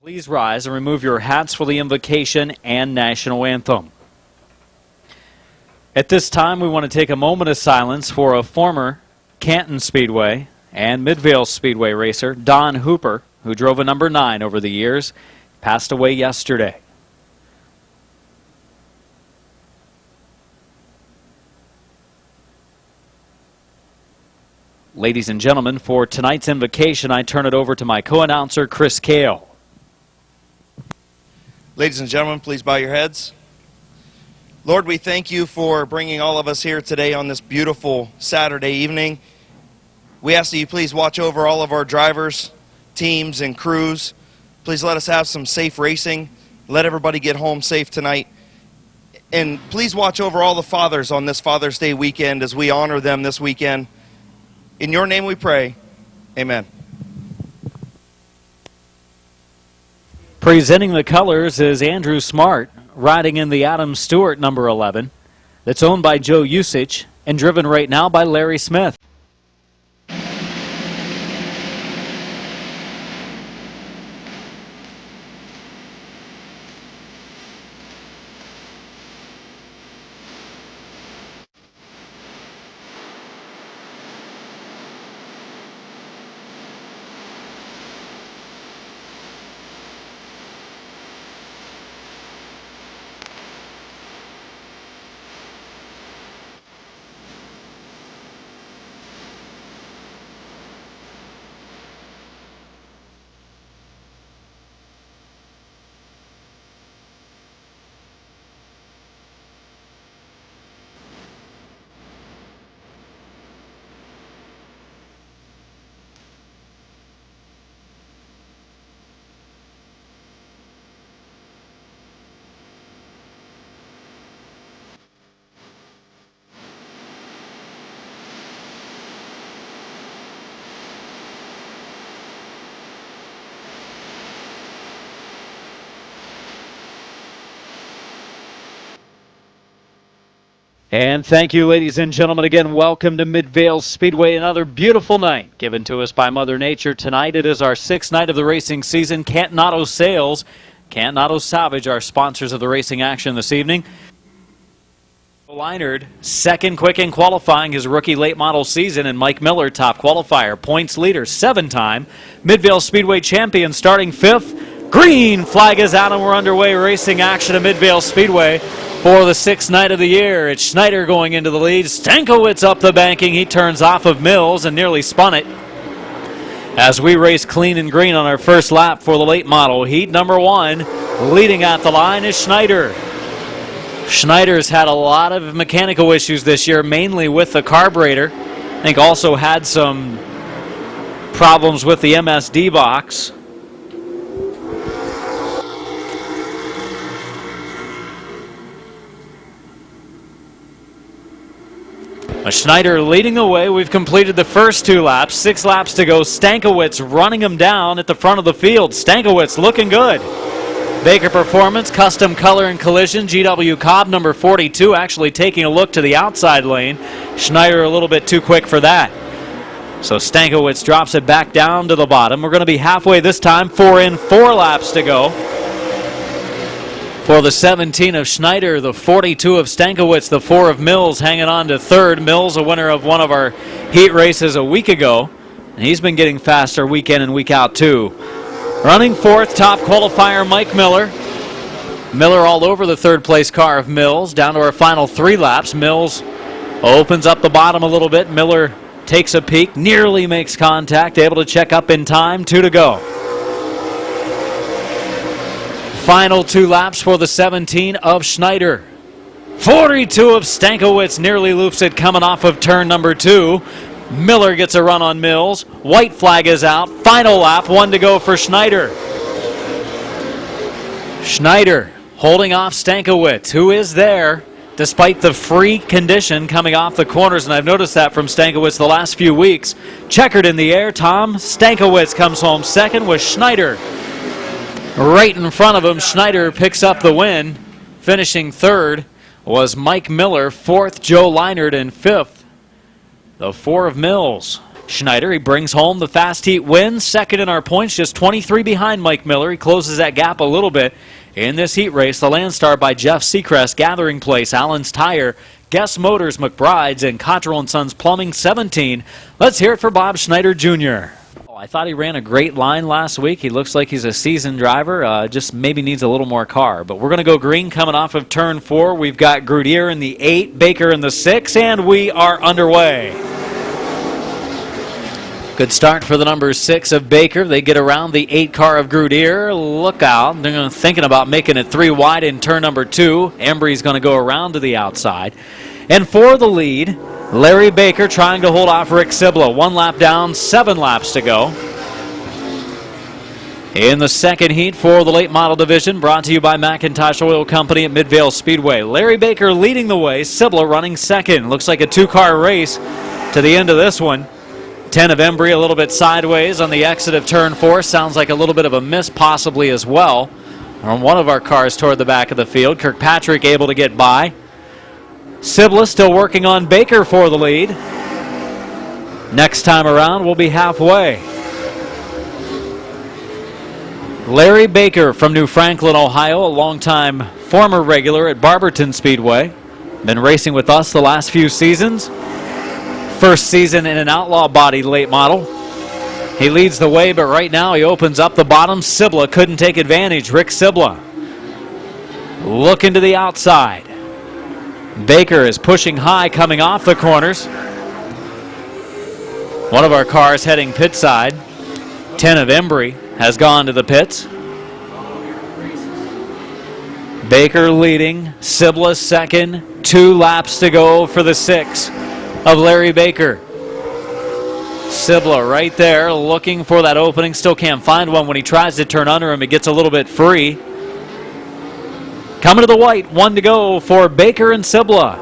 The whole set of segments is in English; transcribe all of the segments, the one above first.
Please rise and remove your hats for the invocation and national anthem. At this time, we want to take a moment of silence for a former Canton Speedway and Midvale Speedway racer, Don Hooper, who drove a number 9 over the years, passed away yesterday. Ladies and gentlemen, for tonight's invocation, I turn it over to my co-announcer, Chris Kale. Ladies and gentlemen, please bow your heads. Lord, we thank you for bringing all of us here today on this beautiful Saturday evening. We ask that you please watch over all of our drivers, teams, and crews. Please let us have some safe racing. Let everybody get home safe tonight. And please watch over all the fathers on this Father's Day weekend as we honor them this weekend. In your name we pray. Amen. Presenting the colors is Andrew Smart, riding in the Adam Stewart number 11. That's owned by Joe Usich and driven right now by Larry Smith. And thank you, ladies and gentlemen. Again, welcome to Midvale Speedway. Another beautiful night given to us by Mother Nature. Tonight it is our 6th night of the racing season. Canton Auto Sales, Canton Auto Salvage, our sponsors of the racing action this evening. Leinard, second quick in qualifying his rookie late model season, and Mike Miller, top qualifier, points leader, 7-time Midvale Speedway champion, starting 5th. Green flag is out and we're underway. Racing action at Midvale Speedway for the 6th night of the year. It's Schneider going into the lead. Stankiewicz up the banking. He turns off of Mills and nearly spun it. As we race clean and green on our first lap for the late model. Heat number 1, leading at the line is Schneider. Schneider's had a lot of mechanical issues this year, mainly with the carburetor. I think also had some problems with the MSD box. Schneider leading the way. We've completed the first 2 laps. 6 laps to go. Stankiewicz running him down at the front of the field. Stankiewicz looking good. Baker Performance, Custom Color and Collision, GW Cobb, number 42, actually taking a look to the outside lane. Schneider a little bit too quick for that. So Stankiewicz drops it back down to the bottom. We're going to be halfway this time. 4 laps to go. For the 17 of Schneider, the 42 of Stankiewicz, the 4 of Mills hanging on to 3rd. Mills, a winner of one of our heat races a week ago. And he's been getting faster week in and week out, too. Running 4th, top qualifier, Mike Miller. Miller all over the 3rd place car of Mills. Down to our final 3 laps. Mills opens up the bottom a little bit. Miller takes a peek, nearly makes contact, able to check up in time. 2 to go. Final 2 laps for the 17 of Schneider. 42 of Stankiewicz nearly loops it coming off of turn number 2. Miller gets a run on Mills. White flag is out. Final lap, 1 to go for Schneider. Schneider holding off Stankiewicz, who is there despite the free condition coming off the corners, and I've noticed that from Stankiewicz the last few weeks. Checkered in the air, Tom Stankiewicz comes home second with Schneider right in front of him. Schneider picks up the win. Finishing 3rd was Mike Miller, 4th Joe Leinard, and 5th the 4 of Mills. Schneider, he brings home the fast heat win. Second in our points, just 23 behind Mike Miller. He closes that gap a little bit in this heat race. The Landstar by Jeff Seacrest, Gathering Place, Allen's Tire, Guest Motors, McBride's, and Cottrell & Sons Plumbing 17. Let's hear it for Bob Schneider Jr. I thought he ran a great line last week. He looks like he's a seasoned driver, just maybe needs a little more car. But we're going to go green coming off of turn 4. We've got Grudier in the 8, Baker in the 6, and we are underway. Good start for the number 6 of Baker. They get around the 8 car of Grudier. Look out. They're thinking about making it 3 wide in turn number 2. Embry's going to go around to the outside. And for the lead, Larry Baker trying to hold off Rick Sibla. 1 lap down, 7 laps to go. In the second heat for the late model division, brought to you by McIntosh Oil Company at Midvale Speedway. Larry Baker leading the way, Sibla running second. Looks like a 2-car race to the end of this one. 10 of Embry a little bit sideways on the exit of turn 4. Sounds like a little bit of a miss possibly as well on one of our cars toward the back of the field. Kirkpatrick able to get by. Sibla still working on Baker for the lead. Next time around we'll be halfway. Larry Baker from New Franklin, Ohio, a longtime former regular at Barberton Speedway. Been racing with us the last few seasons. First season in an outlaw body late model. He leads the way, but right now he opens up the bottom. Sibla couldn't take advantage. Rick Sibla looking to the outside. Baker is pushing high coming off the corners. One of our cars heading pit side. 10 of Embry has gone to the pits. Baker leading. Sibla second. 2 laps to go for the 6 of Larry Baker. Sibla right there looking for that opening. Still can't find one. When he tries to turn under him, it gets a little bit free. Coming to the white, 1 to go for Baker and Sibla.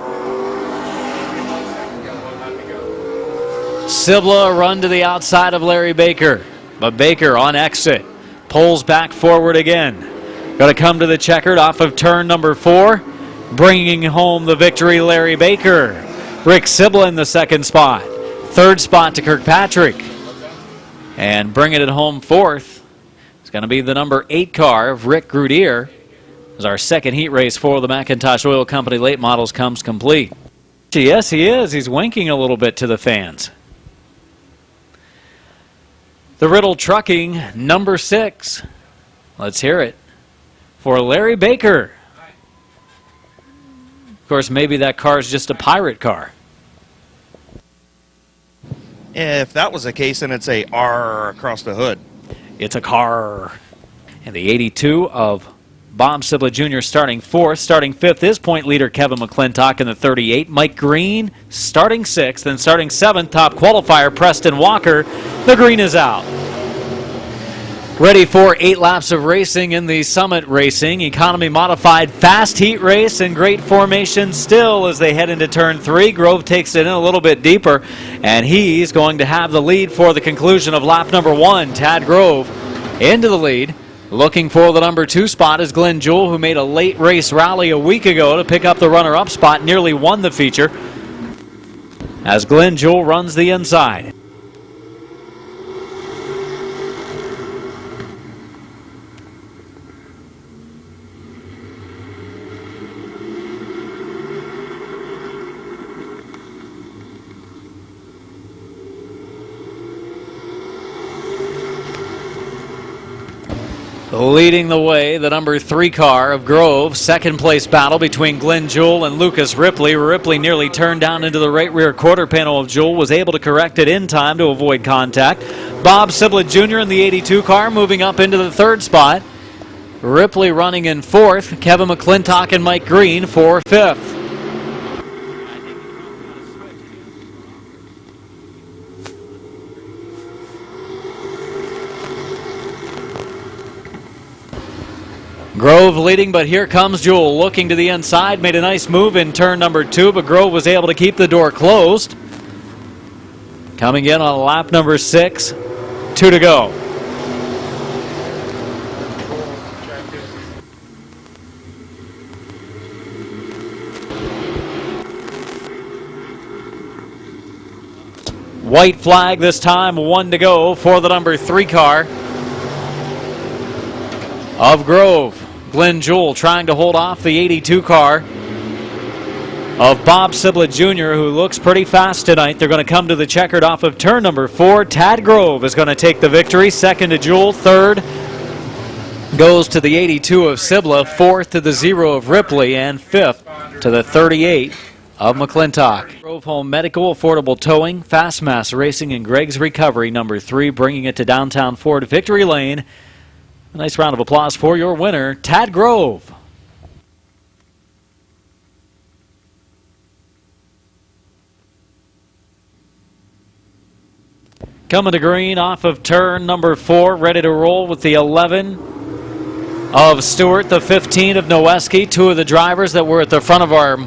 Sibla run to the outside of Larry Baker, but Baker on exit pulls back forward again. Going to come to the checkered off of turn number 4, bringing home the victory, Larry Baker. Rick Sibla in the second spot. Third spot to Kirkpatrick. And bringing it home fourth is going to be the number 8 car of Rick Grudier as our second heat race for the McIntosh Oil Company late models comes complete. Yes, he is. He's winking a little bit to the fans. The Riddle Trucking number 6. Let's hear it for Larry Baker. Of course, maybe that car is just a pirate car. If that was the case, then it's a R across the hood. It's a car. And the 82 of Bob Sibla Jr. starting 4th. Starting 5th is point leader Kevin McClintock in the 38. Mike Green starting 6th. Then starting 7th, top qualifier Preston Walker. The green is out. Ready for 8 laps of racing in the Summit Racing Economy Modified Fast Heat Race in great formation still as they head into turn 3. Grove takes it in a little bit deeper, and he's going to have the lead for the conclusion of lap number 1. Tad Grove into the lead. Looking for the number 2 spot is Glenn Jewell, who made a late race rally a week ago to pick up the runner-up spot, nearly won the feature, as Glenn Jewell runs the inside. Leading the way, the number 3 car of Grove. Second place battle between Glenn Jewell and Lucas Ripley. Ripley nearly turned down into the right rear quarter panel of Jewell, was able to correct it in time to avoid contact. Bob Sibla Jr. in the 82 car moving up into the 3rd spot. Ripley running in 4th. Kevin McClintock and Mike Green for 5th. Grove leading, but here comes Jewell looking to the inside. Made a nice move in turn number 2, but Grove was able to keep the door closed. Coming in on lap number 6. 2 to go. White flag this time, 1 to go for the number 3 car of Grove. Glenn Jewell trying to hold off the 82 car of Bob Siblet Jr., who looks pretty fast tonight. They're going to come to the checkered off of turn number 4. Tad Grove is going to take the victory. Second to Jewell. Third goes to the 82 of Sibla. Fourth to the 0 of Ripley. And fifth to the 38 of McClintock. Grove Home Medical, Affordable Towing, Fast Mass Racing, and Greg's Recovery, number 3, bringing it to downtown Ford Victory Lane. A nice round of applause for your winner, Tad Grove. Coming to green off of turn number 4, ready to roll with the 11 of Stewart, the 15 of Noweski, two of the drivers that were at the front of our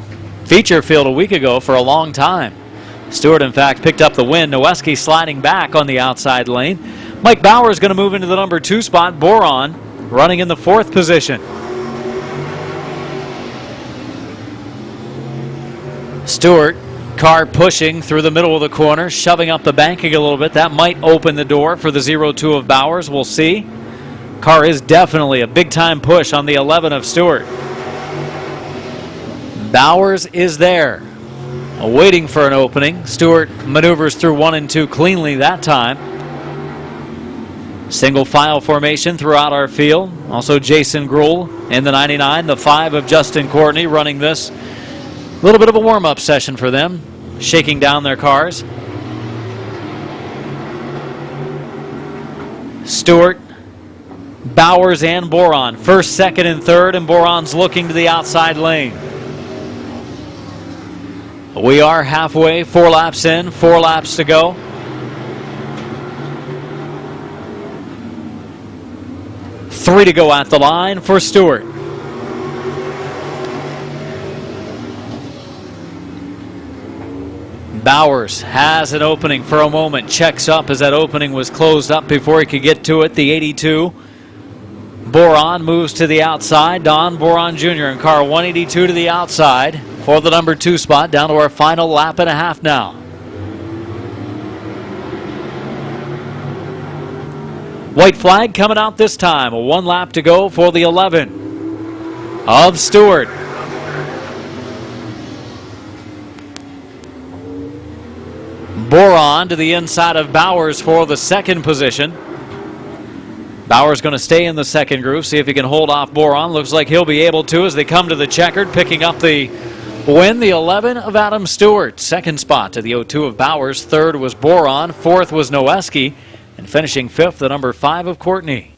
feature field a week ago for a long time. Stewart, in fact, picked up the win. Noweski sliding back on the outside lane. Mike Bauer is going to move into the number 2 spot. Boron running in the 4th position. Stewart, car pushing through the middle of the corner, shoving up the banking a little bit. That might open the door for the 0-2 of Bowers. We'll see. Car is definitely a big-time push on the 11 of Stewart. Bowers is there, waiting for an opening. Stewart maneuvers through 1 and 2 cleanly that time. Single file formation throughout our field. Also Jason Gruhl in the 99, the 5 of Justin Courtney running this. A little bit of a warm-up session for them, shaking down their cars. Stewart, Bowers, and Boron. First, second, and third, and Boron's looking to the outside lane. We are halfway, 4 laps in, 4 laps to go. Three to go at the line for Stewart. Bowers has an opening for a moment, checks up as that opening was closed up before he could get to it, the 82. Boron moves to the outside. Don Boron Jr. in car 182 to the outside for the number 2 spot, down to our final lap and a half now. White flag coming out this time. 1 lap to go for the 11 of Stewart. Boron to the inside of Bowers for the 2nd position. Bowers going to stay in the 2nd groove, see if he can hold off Boron. Looks like he'll be able to as they come to the checkered, picking up the win, the 11 of Adam Stewart. 2nd spot to the 02 of Bowers. 3rd was Boron. 4th was Noweski. And finishing 5th, the number 5 of Courtney.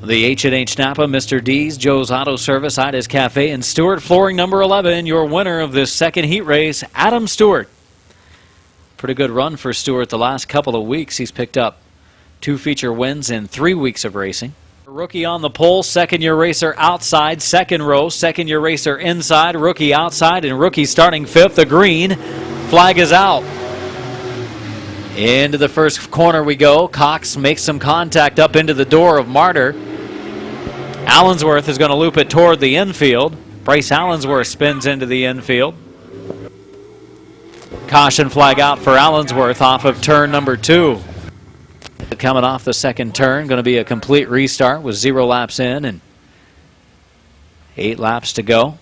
The H&H Napa, Mr. D's, Joe's Auto Service, Ida's Cafe, and Stewart Flooring number 11. Your winner of this 2nd heat race, Adam Stewart. Pretty good run for Stewart the last couple of weeks. He's picked up 2 feature wins in 3 weeks of racing. Rookie on the pole, 2nd-year racer outside, 2nd row, 2nd-year racer inside, rookie outside, and rookie starting 5th. The green flag is out. Into the first corner we go. Cox makes some contact up into the door of Martyr. Allensworth is going to loop it toward the infield. Bryce Allensworth spins into the infield. Caution flag out for Allensworth off of turn number 2. Coming off the 2nd turn, going to be a complete restart with 0 laps in and 8 laps to go.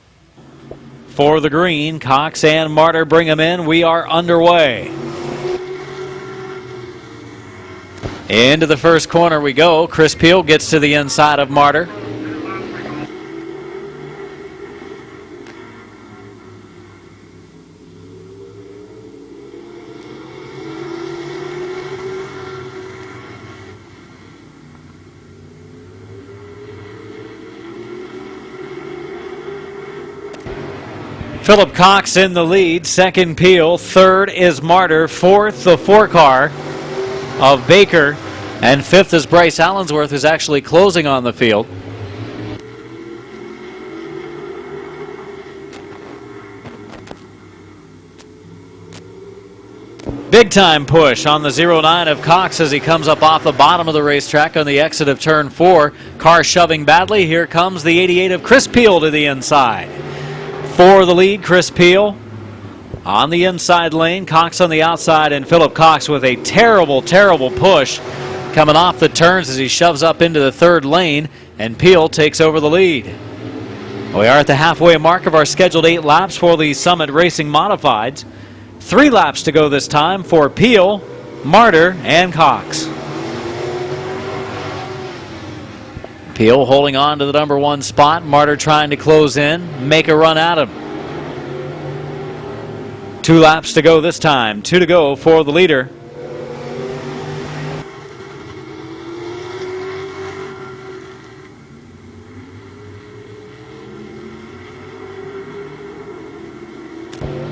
For the green, Cox and Martyr bring them in. We are underway. Into the first corner we go. Chris Peel gets to the inside of Martyr. Philip Cox in the lead. 2nd, Peel. 3rd is Martyr. 4th, the 4 car of Baker. And 5th is Bryce Allensworth, who's actually closing on the field. Big time push on the 09 of Cox as he comes up off the bottom of the racetrack on the exit of turn 4. Car shoving badly. Here comes the 88 of Chris Peel to the inside. For the lead, Chris Peel on the inside lane. Cox on the outside, and Philip Cox with a terrible, terrible push coming off the turns as he shoves up into the third lane, and Peel takes over the lead. We are at the halfway mark of our scheduled 8 laps for the Summit Racing Modifieds. 3 laps to go this time for Peel, Martyr, and Cox. Peel holding on to the number 1 spot. Martyr trying to close in, make a run at him. 2 laps to go this time. 2 to go for the leader.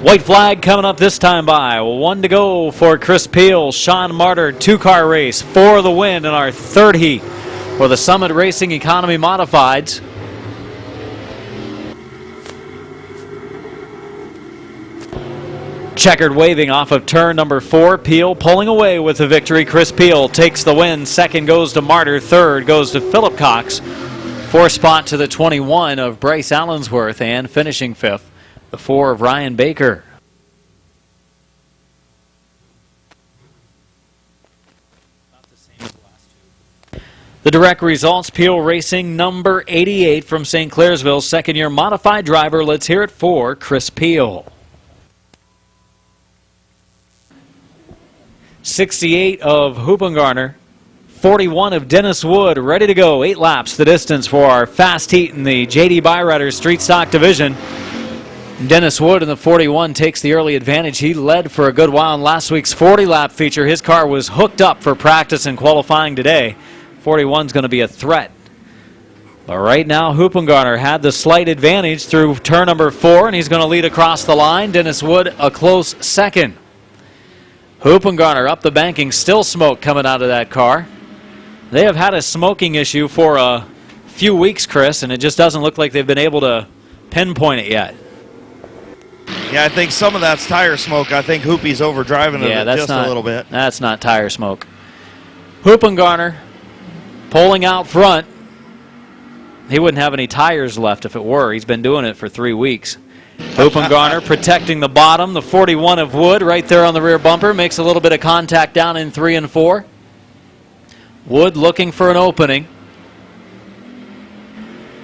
White flag coming up this time by. 1 to go for Chris Peel. Sean Martyr, 2-car race for the win in our 3rd heat for the Summit Racing Economy Modifieds. Checkered waving off of turn number 4. Peel pulling away with the victory. Chris Peel takes the win. 2nd goes to Martyr. 3rd goes to Philip Cox. 4th spot to the 21 of Bryce Allensworth, and finishing 5th. The 4 of Ryan Baker. The direct results, Peel Racing, number 88 from St. Clairsville, 2nd-year modified driver. Let's hear it for Chris Peel. 68 of Hoopengarner. 41 of Dennis Wood, ready to go. 8 laps the distance for our fast heat in the J.D. Byrider Street Stock Division. Dennis Wood in the 41 takes the early advantage. He led for a good while in last week's 40-lap feature. His car was hooked up for practice and qualifying today. 41's going to be a threat. But right now, Hoopengarner had the slight advantage through turn number 4, and he's going to lead across the line. Dennis Wood a close 2nd. Hoopengarner up the banking, still smoke coming out of that car. They have had a smoking issue for a few weeks, Chris, and it just doesn't look like they've been able to pinpoint it yet. Yeah, I think some of that's tire smoke. I think Hoopy's overdriving it just a little bit. That's not tire smoke. Hoopengarner pulling out front. He wouldn't have any tires left if it were. He's been doing it for 3 weeks. Hoopengarner protecting the bottom. The 41 of Wood right there on the rear bumper makes a little bit of contact down in 3 and 4. Wood looking for an opening.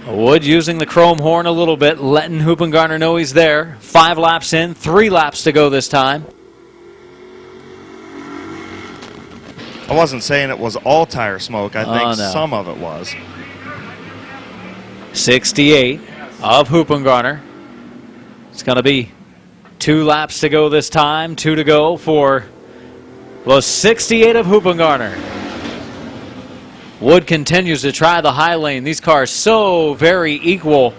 Wood using the chrome horn a little bit, letting Hoopengarner know he's there. 5 laps in, 3 laps to go this time. I wasn't saying it was all tire smoke. I think some of it was. 68 of Hoopengarner. It's going to be 2 laps to go this time. 2 to go for the 68 of Hoopengarner. Wood continues to try the high lane. These cars so very equal.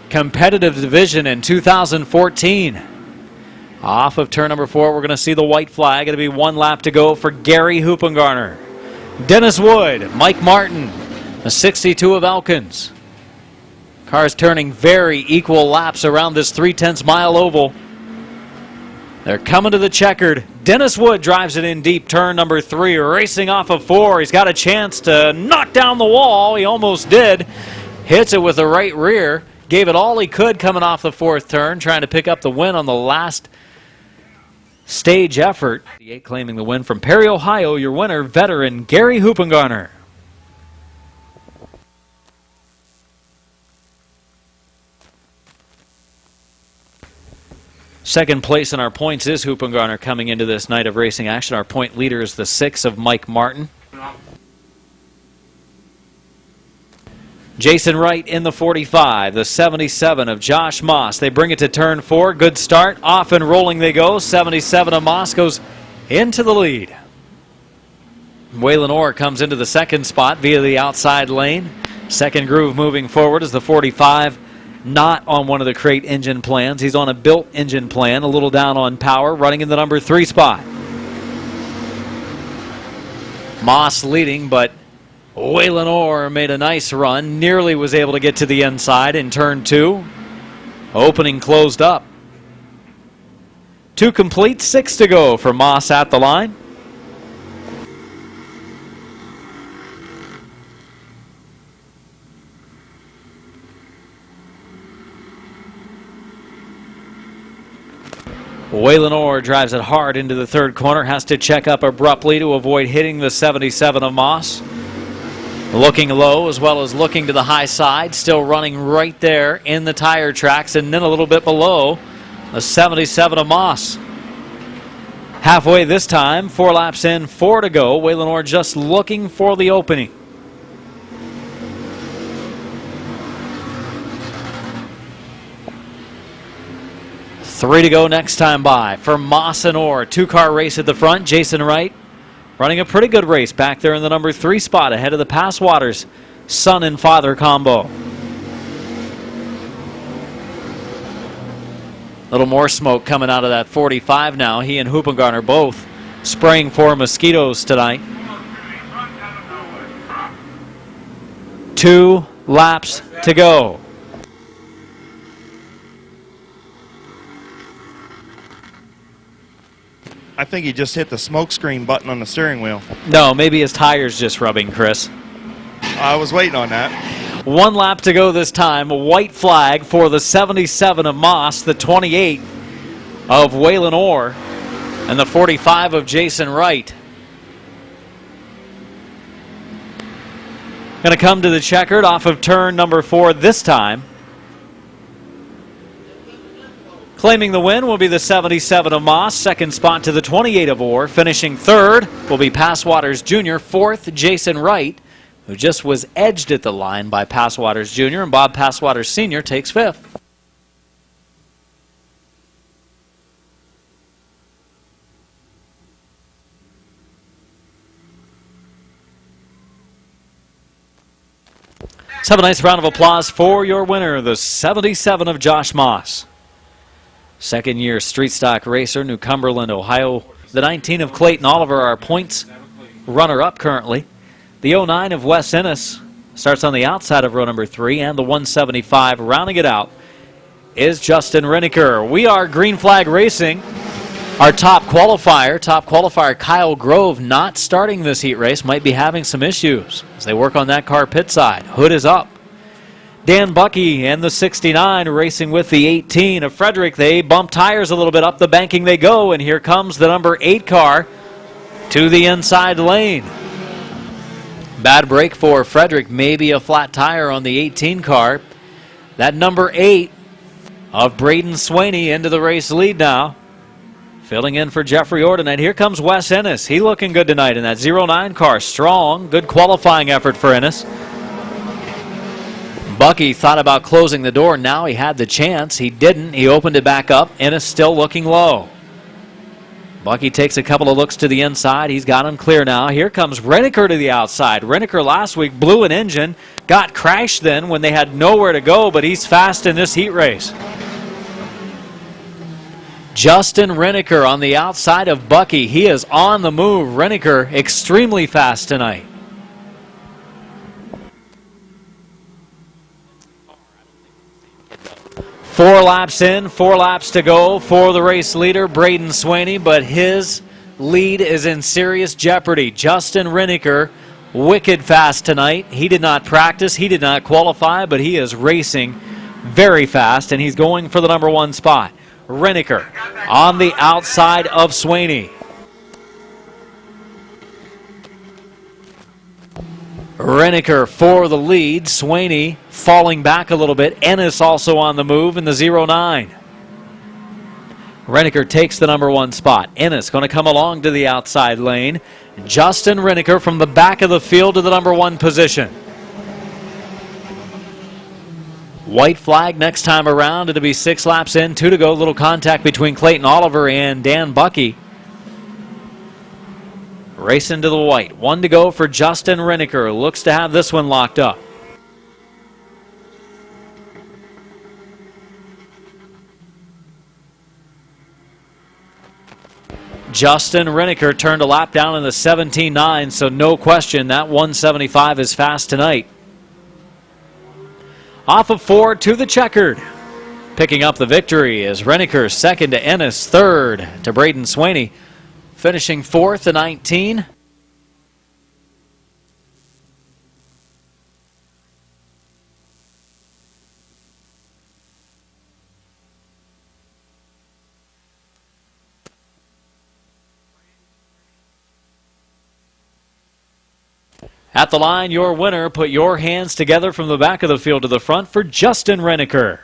Competitive division in 2014. Off of turn number 4, we're going to see the white flag. It'll be 1 lap to go for Gary Hoopengarner. Dennis Wood, Mike Martin, the 62 of Elkins. Cars turning very equal laps around this 3/10 mile oval. They're coming to the checkered. Dennis Wood drives it in deep, turn number 3, racing off of 4. He's got a chance to knock down the wall. He almost did. Hits it with the right rear. Gave it all he could coming off the 4th turn, trying to pick up the win on the last stage effort. The 8 claiming the win from Perry, Ohio. Your winner, veteran Gary Hoopengarner. Second place in our points is Hoopengarner coming into this night of racing action. Our point leader is the 6 of Mike Martin. Jason Wright in the 45, the 77 of Josh Moss. They bring it to turn 4. Good start. Off and rolling they go. 77 of Moss goes into the lead. Waylon Orr comes into the 2nd spot via the outside lane. 2nd groove moving forward is the 45. Not on one of the crate engine plans. He's on a built engine plan, a little down on power, running in the number 3 spot. Moss leading, but Waylon Orr made a nice run. Nearly was able to get to the inside in turn 2. Opening closed up. 2 complete, 6 to go for Moss at the line. Waylon Orr drives it hard into the third corner, has to check up abruptly to avoid hitting the 77 of Moss. Looking low as well as looking to the high side, still running right there in the tire tracks and then a little bit below the 77 of Moss. Halfway this time, 4 laps in, 4 to go. Waylon Orr just looking for the opening. Three to go next time by for Moss and Orr. 2-car race at the front. Jason Wright running a pretty good race back there in the number 3 spot ahead of the Passwaters son and father combo. A little more smoke coming out of that 45 now. He and Hoopengarner both spraying for mosquitoes tonight. 2 laps to go. I think he just hit the smoke screen button on the steering wheel. No, maybe his tire's just rubbing, Chris. I was waiting on that. 1 lap to go this time. A white flag for the 77 of Moss, the 28 of Waylon Orr, and the 45 of Jason Wright. Going to come to the checkered off of turn number 4 this time. Claiming the win will be the 77 of Moss. Second spot to the 28 of Orr. Finishing third will be Passwaters Jr. Fourth, Jason Wright, who just was edged at the line by Passwaters Jr. And Bob Passwaters Sr. takes fifth. Let's have a nice round of applause for your winner, the 77 of Josh Moss. Second-year street stock racer, New Cumberland, Ohio. The 19 of Clayton Oliver, our points runner-up currently. The 09 of Wes Ennis starts on the outside of row number 3, and the 175 rounding it out is Justin Renneker. We are Green Flag Racing. Our top qualifier Kyle Grove, not starting this heat race, might be having some issues as they work on that car pit side. Hood is up. Dan Bucky and the 69 racing with the 18 of Frederick. They bump tires a little bit, up the banking they go, and here comes the number 8 car to the inside lane. Bad break for Frederick, maybe a flat tire on the 18 car. That number 8 of Braden Swaney into the race lead now. Filling in for Jeffrey Orr tonight. Here comes Wes Ennis. He looking good tonight in that 09 car. Strong, good qualifying effort for Ennis. Bucky thought about closing the door. Now he had the chance. He didn't. He opened it back up. Ennis still looking low. Bucky takes a couple of looks to the inside. He's got him clear now. Here comes Renneker to the outside. Renneker last week blew an engine. Got crashed then when they had nowhere to go, but he's fast in this heat race. Justin Renneker on the outside of Bucky. He is on the move. Renneker extremely fast tonight. Four laps in, 4 laps to go for the race leader, Braden Swaney, but his lead is in serious jeopardy. Justin Renneker, wicked fast tonight. He did not practice, he did not qualify, but he is racing very fast, and he's going for the number 1 spot. Renneker on the outside of Swaney. Renneker for the lead. Swaney falling back a little bit. Ennis also on the move in the 09. Renneker takes the number 1 spot. Ennis going to come along to the outside lane. Justin Renneker from the back of the field to the number 1 position. White flag next time around. It'll be 6 laps in, 2 to go. Little contact between Clayton Oliver and Dan Bucky. Racing to the white. 1 to go for Justin Renneker. Looks to have this one locked up. Justin Renneker turned a lap down in the 17.9, so no question that 175 is fast tonight. Off of 4 to the checkered. picking up the victory as Renneker second to Ennis, third to Braden Swaney, finishing fourth to 19. At the line, your winner. Put your hands together from the back of the field to the front for Justin Renneker.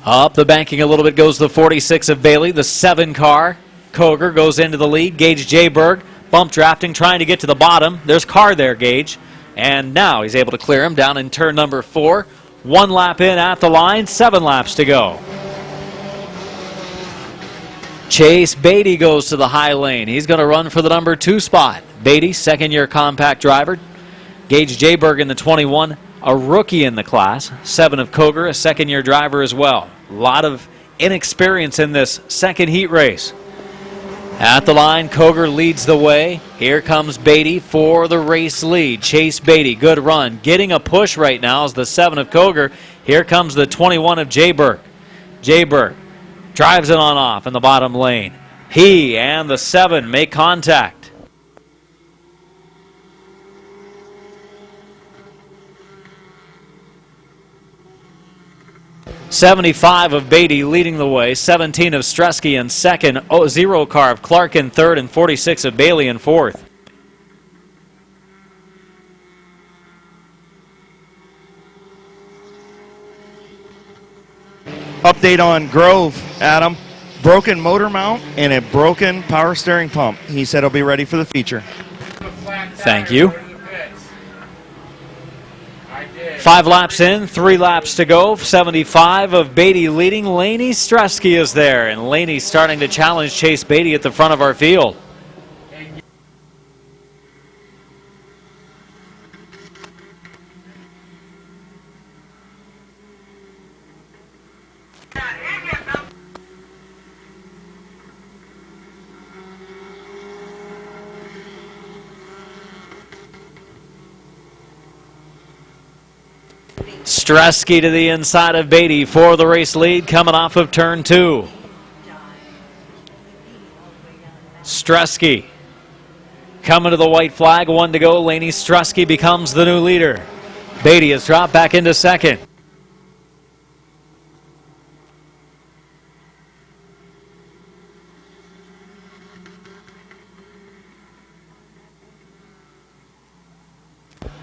Up the banking a little bit goes the 46 of Bailey, the 7 car. Koger goes into the lead. Gage Jayberg bump drafting, trying to get to the bottom. There's Carr there, Gage. And now he's able to clear him down in turn number 4. 1 lap in at the line, 7 laps to go. Chase Beatty goes to the high lane. He's going to run for the number 2 spot. Beatty, second-year compact driver. Gage Jayberg in the 21, a rookie in the class. 7 of Koger, a second-year driver as well. A lot of inexperience in this second heat race. At the line, Koger leads the way. Here comes Beatty for the race lead. Chase Beatty, good run. Getting a push right now is the 7 of Koger. Here comes the 21 of Jayberg. Jayberg drives it on off in the bottom lane. He and the 7 make contact. 75 of Beatty leading the way, 17 of Stresky in second, 0 car of Clark in third, and 46 of Bailey in fourth. Update on Grove, Adam. Broken motor mount and a broken power steering pump. He said he'll be ready for the feature. Thank you. 5 laps in, 3 laps to go. 75 of Beatty leading. Laney Stresky is there, and Laney starting to challenge Chase Beatty at the front of our field. Stresky to the inside of Beatty for the race lead, coming off of turn 2. Stresky coming to the white flag, 1 to go. Laney Stresky becomes the new leader. Beatty has dropped back into second.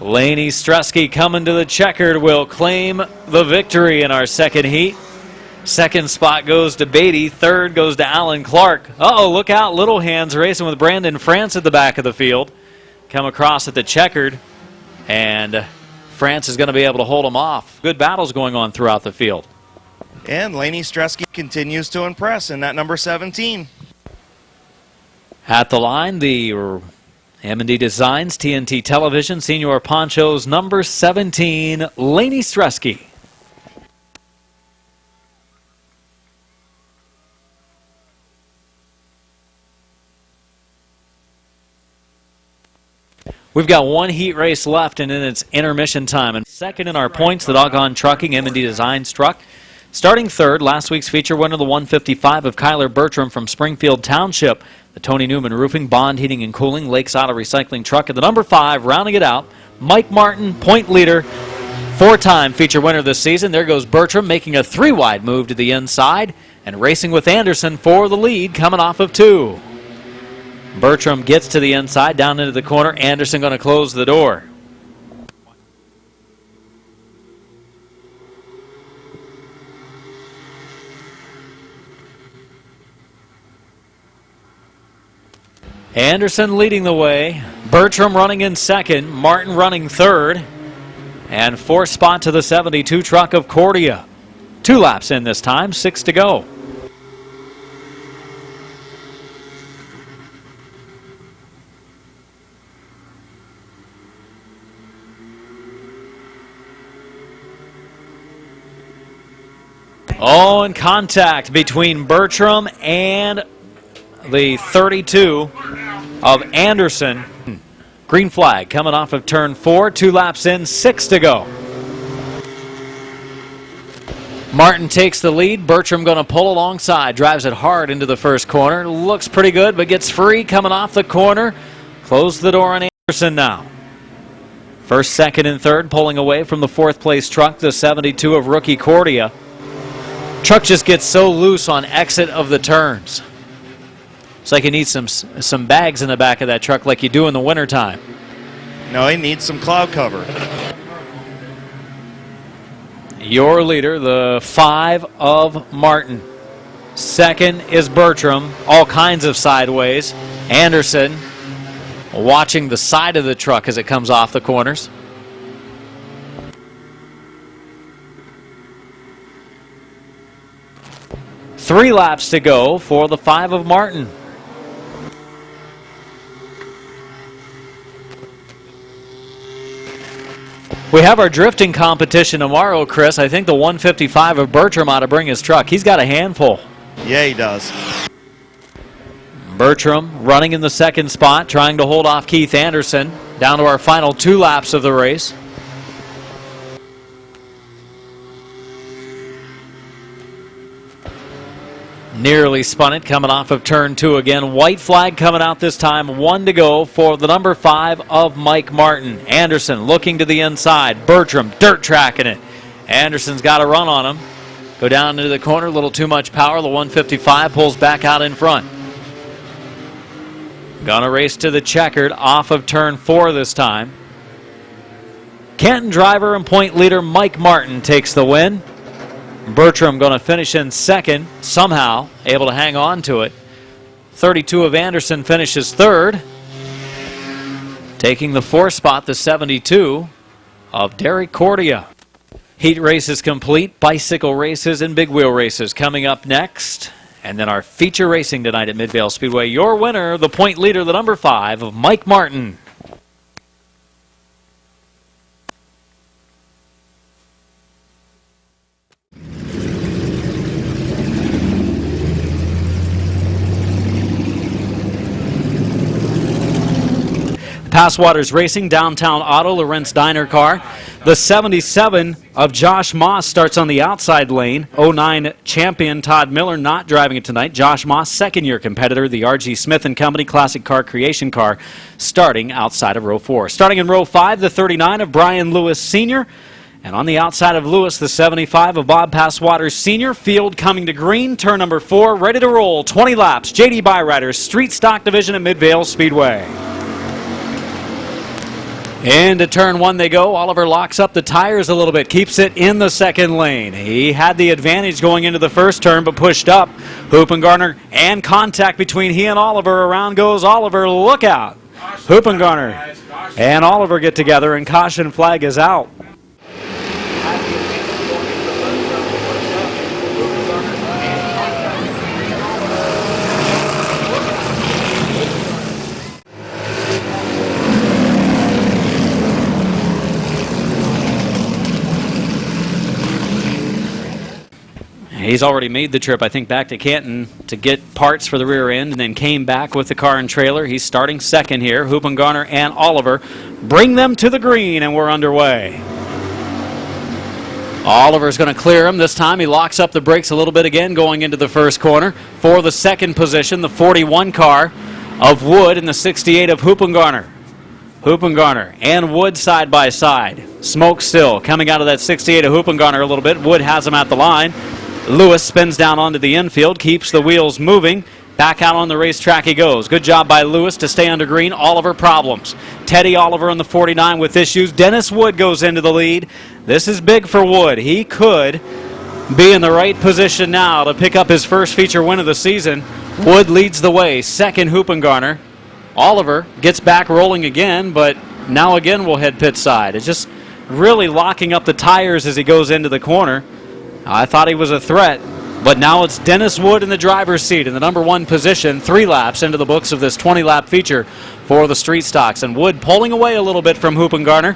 Laney Stresky coming to the checkered will claim the victory in our second heat. Second spot goes to Beatty. Third goes to Alan Clark. Uh-oh, look out. Little Hands racing with Brandon France at the back of the field. Come across at the checkered, and France is going to be able to hold him off. Good battles going on throughout the field. And Laney Stresky continues to impress in that number 17. At the line, the M&D Designs TNT Television Senior Ponchos number 17, Laney Stresky. We've got 1 heat race left, and then it's intermission time. And second in our points, the Doggone Trucking M&D Designs truck. Starting third, last week's feature winner, the 155 of Kyler Bertram from Springfield Township. The Tony Newman Roofing, Bond Heating and Cooling, Lakes Auto Recycling truck. And the number 5, rounding it out, Mike Martin, point leader, 4-time feature winner this season. There goes Bertram making a 3-wide move to the inside and racing with Anderson for the lead coming off of 2. Bertram gets to the inside, down into the corner. Anderson going to close the door. Anderson leading the way. Bertram running in second. Martin running third. And 4th spot to the 72 truck of Cordia. 2 laps in this time, 6 to go. Oh, and contact between Bertram and the 32 of Anderson. Green flag coming off of turn 4. 2 laps in, 6 to go. Martin takes the lead. Bertram going to pull alongside. Drives it hard into the first corner. Looks pretty good, but gets free coming off the corner. Close the door on Anderson now. First, second, and third pulling away from the fourth place truck, the 72 of rookie Cordia. Truck just gets so loose on exit of the turns. It's like you need some bags in the back of that truck like you do in the wintertime. No, he needs some cloud cover. Your leader, the 5 of Martin. Second is Bertram, all kinds of sideways. Anderson watching the side of the truck as it comes off the corners. Three laps to go for the 5 of Martin. We have our drifting competition tomorrow, Chris. I think the 155 of Bertram ought to bring his truck. He's got a handful. Yeah, he does. Bertram running in the second spot, trying to hold off Keith Anderson. Down to our final 2 laps of the race. Nearly spun it coming off of turn 2 again. White flag coming out this time. 1 to go for the number 5 of Mike Martin. Anderson looking to the inside. Bertram dirt tracking it. Anderson's got a run on him. Go down into the corner. A little too much power. The 155 pulls back out in front. Gonna race to the checkered off of turn 4 this time. Canton driver and point leader Mike Martin takes the win. Bertram going to finish in second, somehow able to hang on to it. 32 of Anderson finishes third. Taking the 4th spot, the 72 of Derek Cordia. Heat races complete, bicycle races and big wheel races coming up next. And then our feature racing tonight at Midvale Speedway. Your winner, the point leader, the number 5 of Mike Martin. Passwaters Racing, Downtown Auto, Lawrence Diner car. The 77 of Josh Moss starts on the outside lane. 09 champion Todd Miller not driving it tonight. Josh Moss, second-year competitor, the R.G. Smith & Company Classic Car Creation car, starting outside of row 4. Starting in row 5, the 39 of Brian Lewis Sr., and on the outside of Lewis, the 75 of Bob Passwaters Sr. Field coming to green, turn number 4, ready to roll. 20 laps, J.D. Byriders, Street Stock Division at Midvale Speedway. Into turn 1 they go. Oliver locks up the tires a little bit, keeps it in the second lane. He had the advantage going into the first turn, but pushed up. Hoopengarner and contact between he and Oliver. Around goes Oliver. Look out. Hoopengarner and Oliver get together, and caution flag is out. He's already made the trip, I think, back to Canton to get parts for the rear end, and then came back with the car and trailer. He's starting second here. Hoopengarner and Oliver bring them to the green, and we're underway. Oliver's going to clear him. This time he locks up the brakes a little bit again going into the first corner. For the second position, the 41 car of Wood and the 68 of Hoopengarner. Hoopengarner and Wood side by side. Smoke still coming out of that 68 of Hoopengarner a little bit. Wood has him at the line. Lewis spins down onto the infield, keeps the wheels moving. Back out on the racetrack he goes. Good job by Lewis to stay under green. Oliver problems. Teddy Oliver in the 49 with issues. Dennis Wood goes into the lead. This is big for Wood. He could be in the right position now to pick up his first feature win of the season. Wood leads the way. Second, Hoopengarner. Oliver gets back rolling again, but now again we'll head pit side. It's just really locking up the tires as he goes into the corner. I thought he was a threat, but now it's Dennis Wood in the driver's seat in the number 1 position, 3 laps into the books of this 20-lap feature for the street stocks. And Wood pulling away a little bit from Hoopengarner.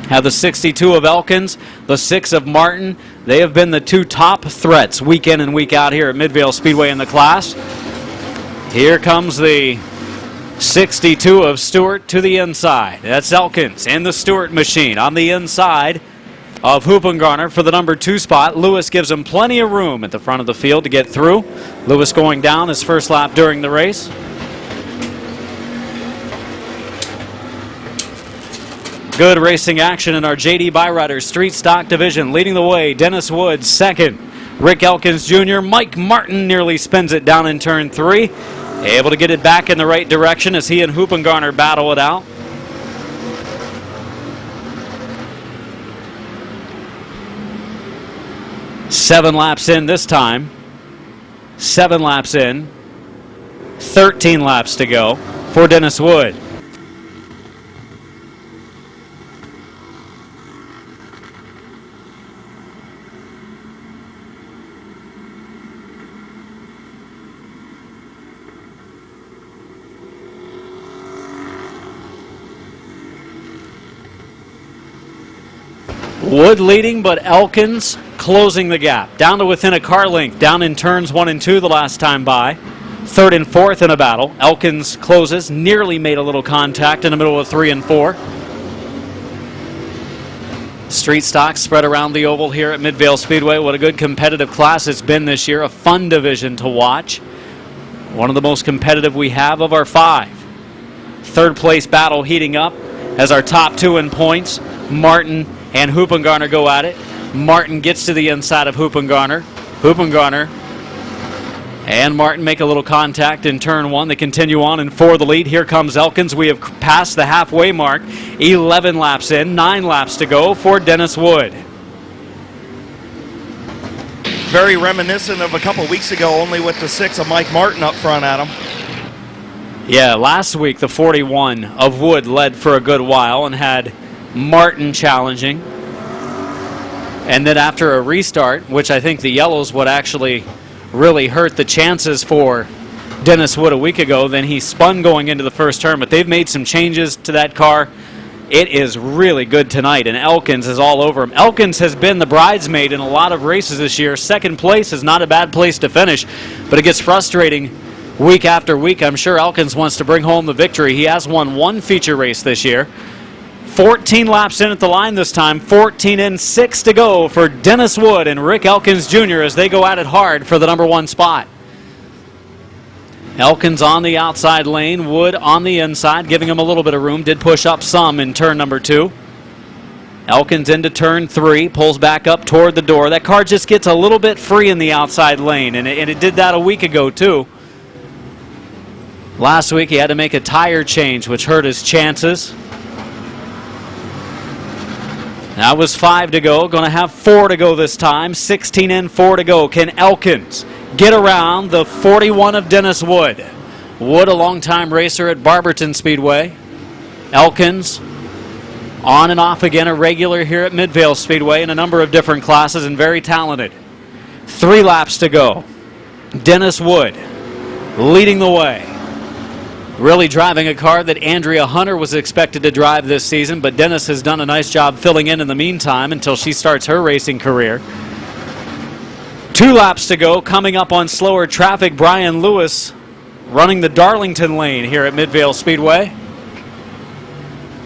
Have the 62 of Elkins, the 6 of Martin. They have been the 2 top threats week in and week out here at Midvale Speedway in the class. Here comes the 62 of Stewart to the inside. That's Elkins in the Stewart machine on the inside. of Hoopengarner for the number 2 spot. Lewis gives him plenty of room at the front of the field to get through. Lewis going down his first lap during the race. Good racing action in our J.D. Byrider Street Stock Division. Leading the way, Dennis Woods second. Rick Elkins Jr. Mike Martin nearly spins it down in turn 3. Able to get it back in the right direction as he and Hoopengarner battle it out. Seven laps in this time. 7 laps in. 13 laps to go for Dennis Wood. Wood leading, but Elkins closing the gap. Down to within a car length, down in turns 1 and 2 the last time by. 3rd and 4th in a battle. Elkins closes, nearly made a little contact in the middle of 3 and 4. Street stocks spread around the oval here at Midvale Speedway. What a good competitive class it's been this year. A fun division to watch. One of the most competitive we have of our 5. 3rd place battle heating up as our top 2 in points. Martin and Hoopengarner go at it. Martin gets to the inside of Hoopengarner. Hoopengarner and Martin make a little contact in turn 1. They continue on and for the lead. Here comes Elkins. We have passed the halfway mark. 11 laps in, 9 laps to go for Dennis Wood. Very reminiscent of a couple weeks ago, only with the 6 of Mike Martin up front at him. Yeah, last week the 41 of Wood led for a good while and had Martin challenging. And then after a restart, which I think the yellows would actually really hurt the chances for Dennis Wood a week ago, then he spun going into the first turn. But they've made some changes to that car. It is really good tonight, and Elkins is all over him. Elkins has been the bridesmaid in a lot of races this year. 2nd place is not a bad place to finish, but it gets frustrating week after week. I'm sure Elkins wants to bring home the victory. He has won 1 feature race this year. 14 laps in at the line this time, 14 in, 6 to go for Dennis Wood and Rick Elkins Jr. as they go at it hard for the number 1 spot. Elkins on the outside lane, Wood on the inside, giving him a little bit of room. Did push up some in turn number 2. Elkins into turn 3, pulls back up toward the door. That car just gets a little bit free in the outside lane, and it did that a week ago too. Last week he had to make a tire change, which hurt his chances. That was 5 to go. Going to have 4 to go this time. 16 in, 4 to go. Can Elkins get around the 41 of Dennis Wood? Wood, a longtime racer at Barberton Speedway. Elkins, on and off again, a regular here at Midvale Speedway in a number of different classes and very talented. 3 laps to go. Dennis Wood leading the way. Really driving a car that Andrea Hunter was expected to drive this season, but Dennis has done a nice job filling in the meantime until she starts her racing career. 2 laps to go. Coming up on slower traffic, Brian Lewis running the Darlington lane here at Midvale Speedway.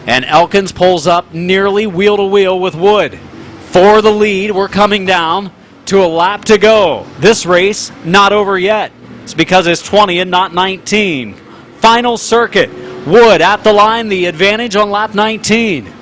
And Elkins pulls up nearly wheel to wheel with Wood. For the lead, we're coming down to a lap to go. This race not over yet. It's because it's 20 and not 19. Final circuit. Wood at the line, the advantage on lap 19.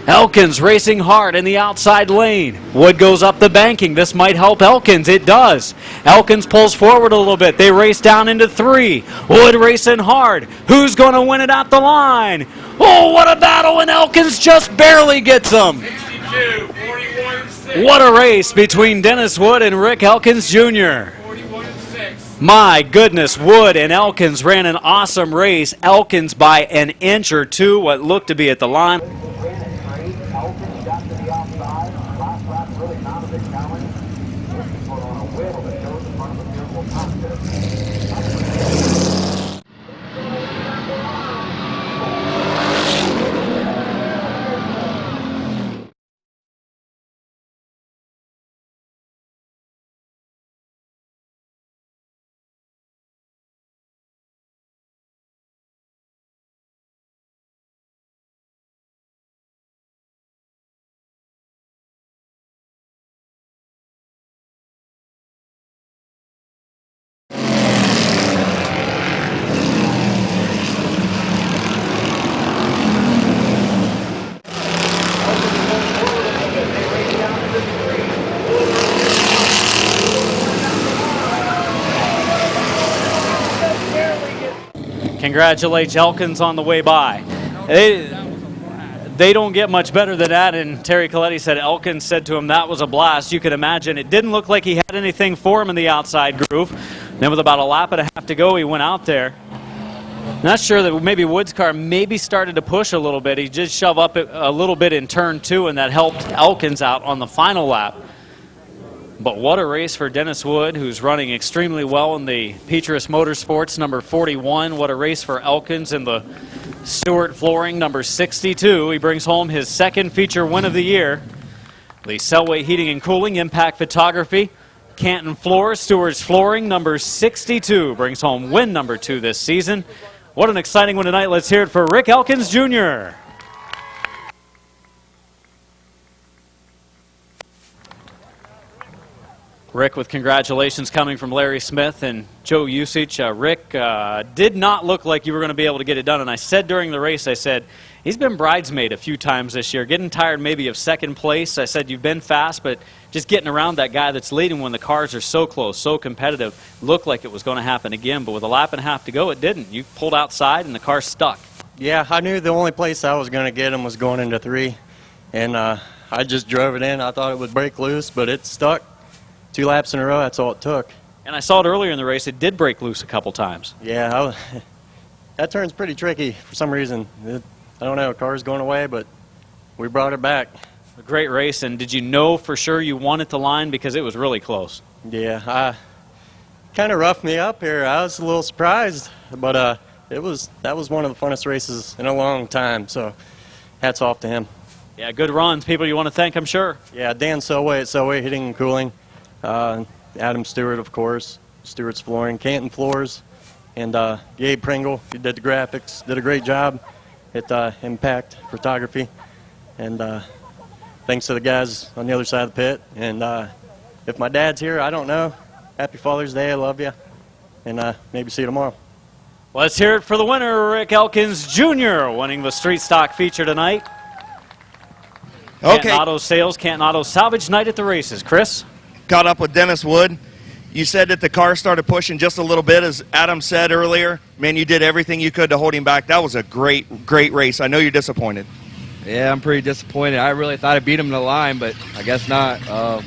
Elkins racing hard in the outside lane. Wood goes up the banking. This might help Elkins. It does. Elkins pulls forward a little bit. They race down into 3. Wood racing hard. Who's going to win it at the line? Oh, what a battle, and Elkins just barely gets them. 62, 41, 6. What a race between Dennis Wood and Rick Elkins Jr. 41 and 6. My goodness, Wood and Elkins ran an awesome race. Elkins by an inch or 2, what looked to be at the line. Elkins got to the outside. Last lap really not a big challenge. Put on a wheel that shows the front of the field will contest. Congratulates Elkins on the way by. They don't get much better than that, and Terry Coletti said Elkins said to him that was a blast. You can imagine it didn't look like he had anything for him in the outside groove. Then with about a lap and a half to go, he went out there. Not sure that maybe Wood's car maybe started to push a little bit. He did shove up a little bit in turn 2, and that helped Elkins out on the final lap. But what a race for Dennis Wood, who's running extremely well in the Petrus Motorsports, number 41. What a race for Elkins in the Stewart Flooring, number 62. He brings home his second feature win of the year. The Selway Heating and Cooling, Impact Photography, Canton Floors, Stewart's Flooring, number 62, brings home win number 2 this season. What an exciting one tonight. Let's hear it for Rick Elkins Jr. Rick, with congratulations coming from Larry Smith and Joe Usich. Rick, did not look like you were going to be able to get it done. And I said during the race, I said, he's been bridesmaid a few times this year, getting tired maybe of second place. I said, you've been fast, but just getting around that guy that's leading when the cars are so close, so competitive, looked like it was going to happen again. But with a lap and a half to go, it didn't. You pulled outside and the car stuck. Yeah, I knew the only place I was going to get him was going into 3. And I just drove it in. I thought it would break loose, but it stuck. 2 laps in a row, that's all it took. And I saw it earlier in the race. It did break loose a couple times. Yeah, that turn's pretty tricky for some reason. I don't know, car's going away, but we brought it back. A great race, and did you know for sure you won at the line because it was really close? Yeah, kind of roughed me up here. I was a little surprised, but that was one of the funnest races in a long time, so hats off to him. Yeah, good runs. People you want to thank, I'm sure. Yeah, Dan Selway at Selway Heating and Cooling. Adam Stewart, of course, Stewart's Flooring, Canton Floors, and Gabe Pringle, who did the graphics, did a great job at Impact Photography. And thanks to the guys on the other side of the pit. And if my dad's here, I don't know. Happy Father's Day, I love you. And maybe see you tomorrow. Let's hear it for the winner, Rick Elkins Jr., winning the Street Stock feature tonight. Okay. Canton Auto Sales, Canton Auto Salvage Night at the races. Chris? Caught up with Dennis Wood. You said that the car started pushing just a little bit, as Adam said earlier. Man, you did everything you could to hold him back. That was a great race. I know you're disappointed. Yeah, I'm pretty disappointed. I really thought I beat him in the line, but I guess not. I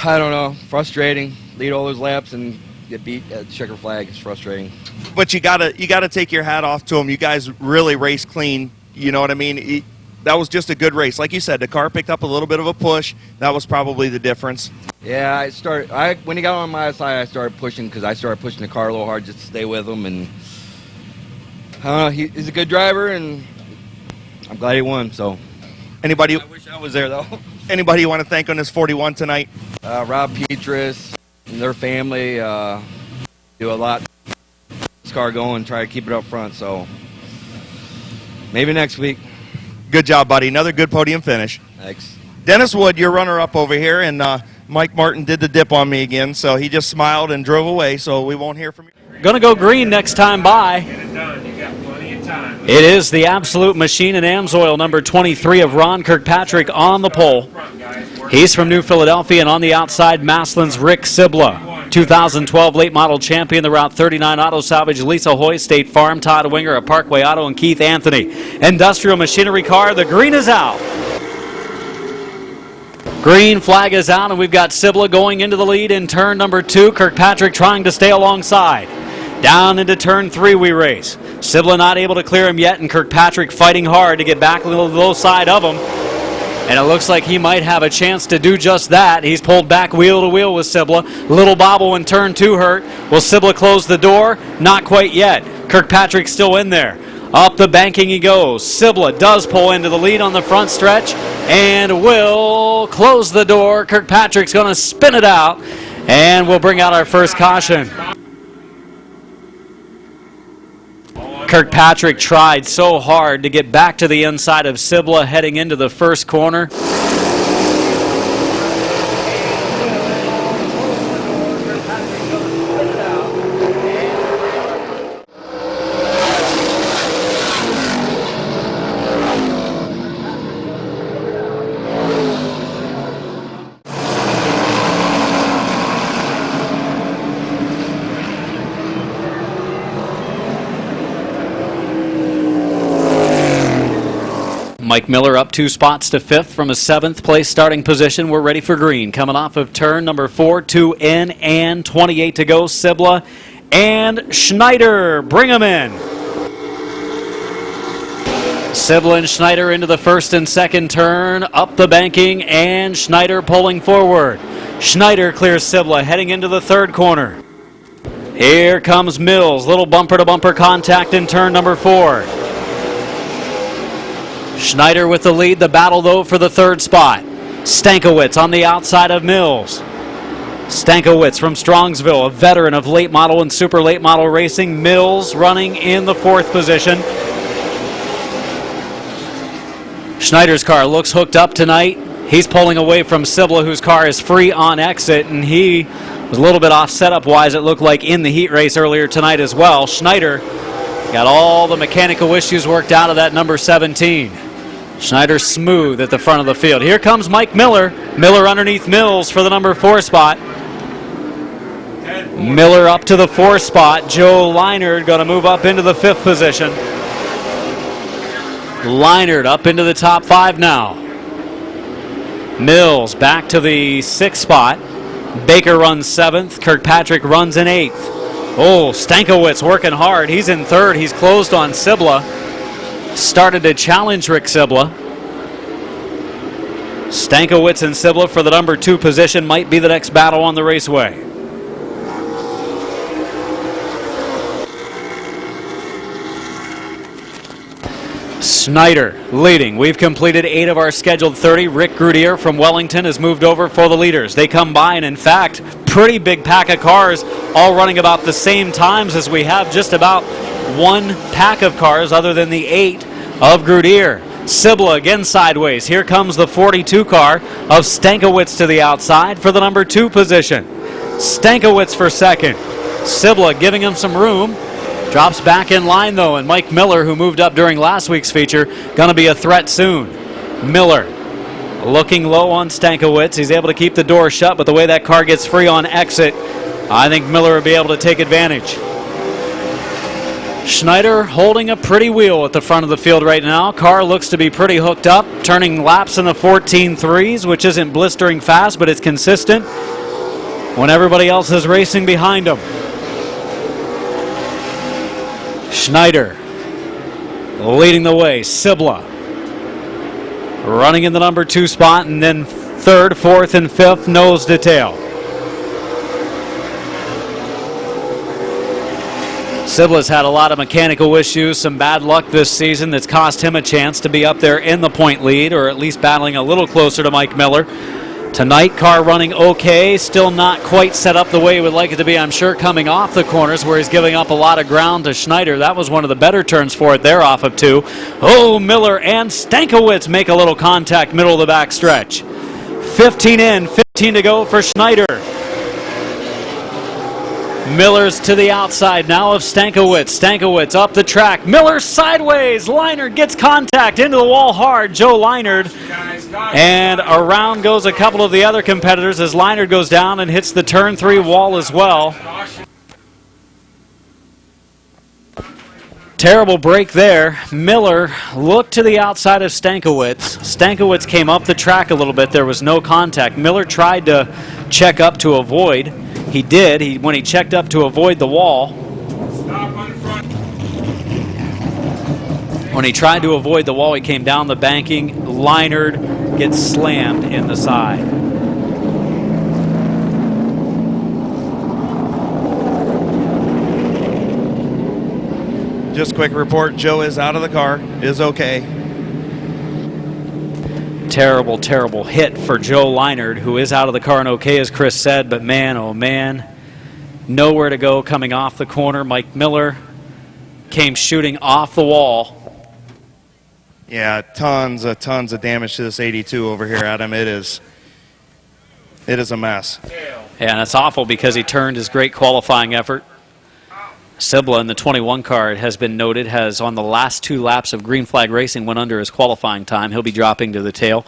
don't know. Frustrating. Lead all those laps and get beat at the checker flag. It's frustrating. But you gotta take your hat off to him. You guys really raced clean. You know what I mean? That was just a good race. Like you said, the car picked up a little bit of a push. That was probably the difference. Yeah, when he got on my side, I started pushing because I started pushing the car a little hard just to stay with him. And I don't know, he's a good driver, and I'm glad he won. So Anybody? I wish I was there though. Anybody you want to thank on this 41 tonight? Rob Petrus and their family do a lot to keep this car going, try to keep it up front. So maybe next week. Good job, buddy. Another good podium finish. Thanks. Dennis Wood, your runner-up over here, and Mike Martin did the dip on me again, so he just smiled and drove away, so we won't hear from you. Going to go green next time by. Get it done. You got plenty of time. It is the Absolute Machine and Amsoil, number 23 of Ron Kirkpatrick on the pole. He's from New Philadelphia, and on the outside, Maslin's Rick Sibla. 2012 late model champion, the Route 39 Auto Salvage, Lisa Hoy, State Farm, Todd Winger, a Parkway Auto, and Keith Anthony. Industrial Machinery car, the green is out. Green flag is out, and we've got Sibla going into the lead in turn number 2. Kirkpatrick trying to stay alongside. Down into turn 3 we race. Sibla not able to clear him yet, and Kirkpatrick fighting hard to get back on the low side of him. And it looks like he might have a chance to do just that. He's pulled back wheel to wheel with Sibla. Little bobble in turn 2 hurt. Will Sibla close the door? Not quite yet. Kirkpatrick's still in there. Up the banking he goes. Sibla does pull into the lead on the front stretch and will close the door. Kirkpatrick's going to spin it out, and we'll bring out our first caution. Kirkpatrick tried so hard to get back to the inside of Sibla heading into the first corner. Mike Miller up 2 spots to 5th from a 7th place starting position. We're ready for green. Coming off of turn number 4, 2 in and 28 to go. Sibla and Schneider, bring them in. Sibla and Schneider into the first and second turn, up the banking, and Schneider pulling forward. Schneider clears Sibla, heading into the third corner. Here comes Mills, little bumper-to-bumper contact in turn number 4. Schneider with the lead, the battle though for the third spot. Stankiewicz on the outside of Mills. Stankiewicz from Strongsville, a veteran of late model and super late model racing. Mills running in the 4th position. Schneider's car looks hooked up tonight. He's pulling away from Sibla, whose car is free on exit, and he was a little bit off setup-wise, it looked like, in the heat race earlier tonight as well. Schneider got all the mechanical issues worked out of that number 17. Schneider smooth at the front of the field. Here comes Mike Miller. Miller underneath Mills for the number 4 spot. Miller up to the 4th spot. Joe Leinard going to move up into the 5th position. Leinard up into the top 5 now. Mills back to the 6th spot. Baker runs 7th. Kirkpatrick runs in 8th. Oh, Stankiewicz working hard. He's in 3rd. He's closed on Sibla. Started to challenge Rick Sibla. Stankiewicz and Sibla for the number 2 position might be the next battle on the raceway. Schneider leading. We've completed 8 of our scheduled 30. Rick Grudier from Wellington has moved over for the leaders. They come by, and in fact, pretty big pack of cars all running about the same times as we have just about one pack of cars other than the 8 of Grudier. Sibla again sideways. Here comes the 42 car of Stankiewicz to the outside for the number 2 position. Stankiewicz for 2nd. Sibla giving him some room. Drops back in line, though, and Mike Miller, who moved up during last week's feature, going to be a threat soon. Miller looking low on Stankiewicz. He's able to keep the door shut, but the way that car gets free on exit, I think Miller will be able to take advantage. Schneider holding a pretty wheel at the front of the field right now. Car looks to be pretty hooked up, turning laps in the 14.3s, which isn't blistering fast, but it's consistent when everybody else is racing behind him. Schneider leading the way. Sibla running in the number 2 spot, and then 3rd, 4th, and 5th nose to tail. Sibla's had a lot of mechanical issues, some bad luck this season that's cost him a chance to be up there in the point lead, or at least battling a little closer to Mike Miller. Tonight, car running okay, still not quite set up the way he would like it to be, I'm sure, coming off the corners where he's giving up a lot of ground to Schneider. That was one of the better turns for it there off of 2. Oh, Miller and Stankiewicz make a little contact middle of the back stretch. 15 in, 15 to go for Schneider. Miller's to the outside now of Stankiewicz. Stankiewicz up the track. Miller sideways. Leinard gets contact into the wall hard. Joe Leinard. And around goes a couple of the other competitors as Leinard goes down and hits the turn 3 wall as well. Terrible break there. Miller looked to the outside of Stankiewicz. Stankiewicz came up the track a little bit. There was no contact. Miller tried to check up to avoid. He did. When he checked up to avoid the wall. When he tried to avoid the wall, he came down the banking. Leinard gets slammed in the side. Just quick report, Joe is out of the car, is okay. Terrible, terrible hit for Joe Leinard, who is out of the car and okay, as Chris said, but man, oh man, nowhere to go coming off the corner. Mike Miller came shooting off the wall. Yeah, tons of damage to this 82 over here, Adam. It is a mess. Yeah, and it's awful because he turned his great qualifying effort. Sibla in the 21 car, it has been noted, has on the last 2 laps of green flag racing went under his qualifying time. He'll be dropping to the tail.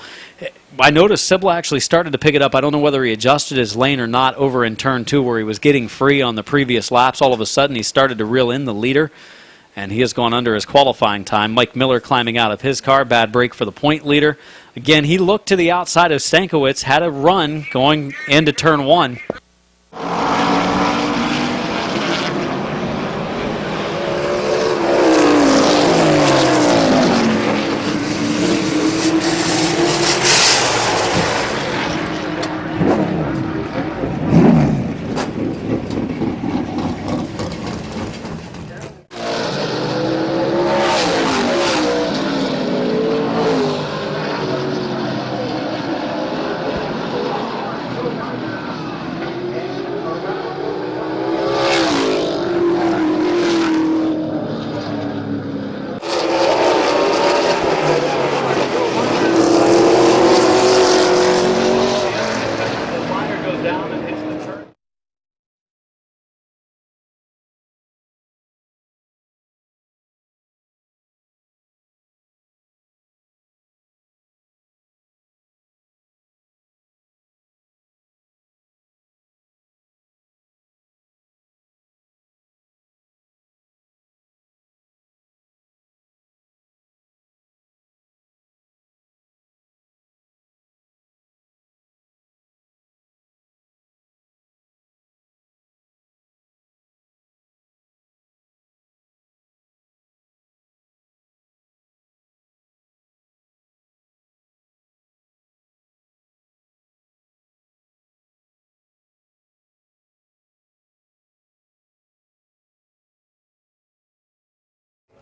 I noticed Sibla actually started to pick it up. I don't know whether he adjusted his lane or not over in turn 2 where he was getting free on the previous laps. All of a sudden he started to reel in the leader. and he has gone under his qualifying time. Mike Miller climbing out of his car. Bad break for the point leader. Again, he looked to the outside of Stankiewicz, had a run going into turn 1.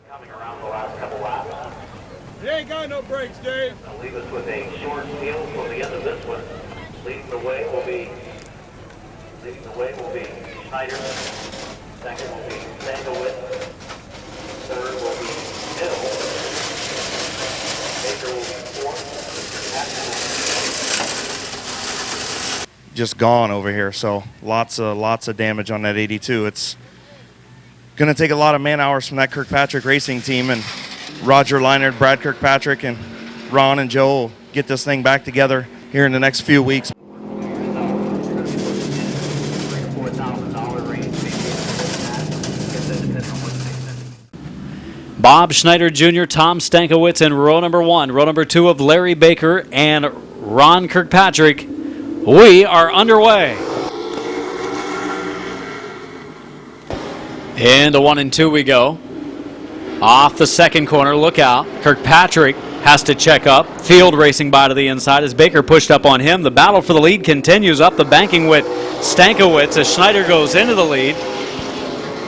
Coming around the last couple laps. You ain't got no brakes, Dave. I'll leave us with a short field till the end of this one. Leading the way will be Schneider. Second will be Stankiewicz. Third will be Hill. Baker will be fourth. Just gone over here, so lots of damage on that 82. It's going to take a lot of man hours from that Kirkpatrick racing team, and Roger Leinert, Brad Kirkpatrick, and Ron and Joe will get this thing back together here in the next few weeks. Bob Schneider Jr., Tom Stankiewicz in row number 1. Row number 2 of Larry Baker and Ron Kirkpatrick. We are underway. Into 1 and 2 we go. Off the second corner, look out. Kirkpatrick has to check up. Field racing by to the inside as Baker pushed up on him. The battle for the lead continues up the banking with Stankiewicz as Schneider goes into the lead.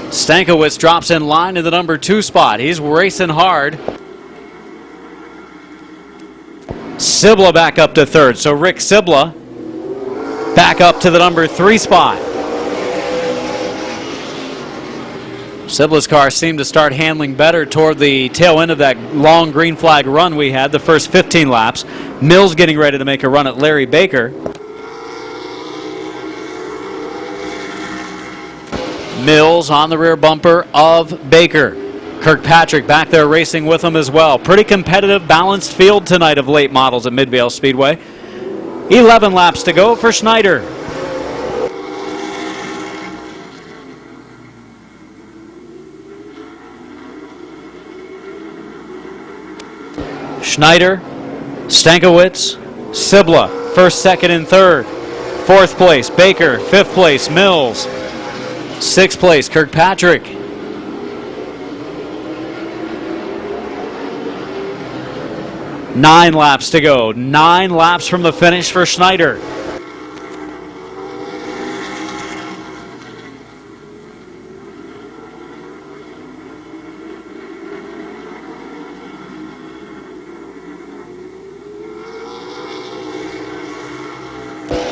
Stankiewicz drops in line to the number 2 spot. He's racing hard. Sibla back up to 3rd. So Rick Sibla back up to the number 3 spot. Sibla's car seemed to start handling better toward the tail end of that long green flag run we had the first 15 laps. Mills getting ready to make a run at Larry Baker. Mills on the rear bumper of Baker. Kirkpatrick back there racing with him as well. Pretty competitive, balanced field tonight of late models at Midvale Speedway. 11 laps to go for Schneider. Schneider, Stankiewicz, Sibla, 1st, 2nd, and 3rd. 4th place, Baker. 5th place, Mills. 6th place, Kirkpatrick. Nine laps to go. 9 laps from the finish for Schneider.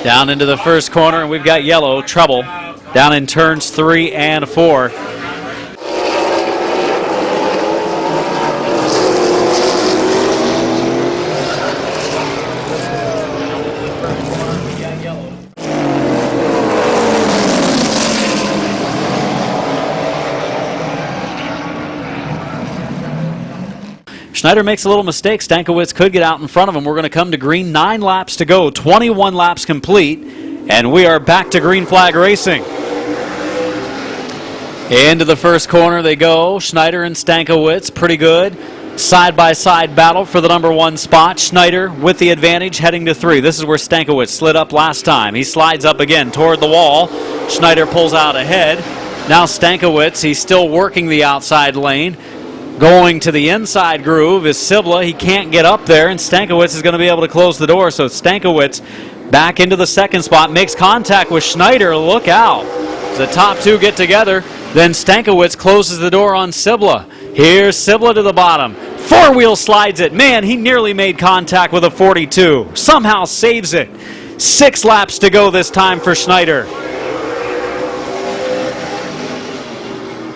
Down into the first corner, and we've got yellow, trouble, down in turns 3 and 4. Schneider makes a little mistake. Stankiewicz could get out in front of him. We're going to come to green. 9 laps to go. 21 laps complete. And we are back to green flag racing. Into the first corner they go. Schneider and Stankiewicz, pretty good. Side-by-side battle for the number 1 spot. Schneider with the advantage heading to 3. This is where Stankiewicz slid up last time. He slides up again toward the wall. Schneider pulls out ahead. Now Stankiewicz, he's still working the outside lane. Going to the inside groove is Sibla. He can't get up there, and Stankiewicz is going to be able to close the door. So Stankiewicz back into the second spot, makes contact with Schneider. Look out. The top 2 get together. Then Stankiewicz closes the door on Sibla. Here's Sibla to the bottom. 4-wheel slides it. Man, he nearly made contact with a 42. Somehow saves it. 6 laps to go this time for Schneider.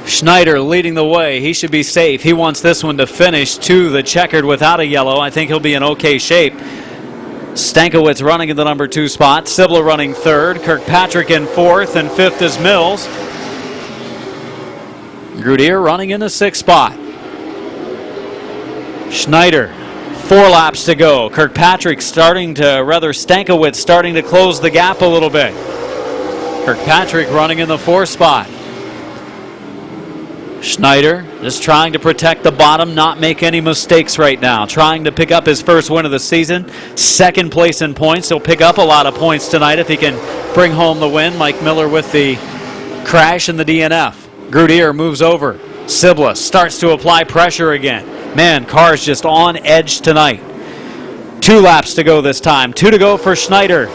Schneider leading the way. He should be safe. He wants this one to finish to the checkered without a yellow. I think he'll be in okay shape. Stankiewicz running in the number 2 spot. Sibla running 3rd. Kirkpatrick in 4th, and 5th is Mills. Grudier running in the 6th spot. Schneider, 4 laps to go. Kirkpatrick Stankiewicz starting to close the gap a little bit. Kirkpatrick running in the 4th spot. Schneider just trying to protect the bottom, not make any mistakes right now. Trying to pick up his first win of the season. 2nd place in points. He'll pick up a lot of points tonight if he can bring home the win. Mike Miller with the crash and the DNF. Grudier moves over. Sibla starts to apply pressure again. Man, car's just on edge tonight. 2 laps to go this time. 2 to go for Schneider.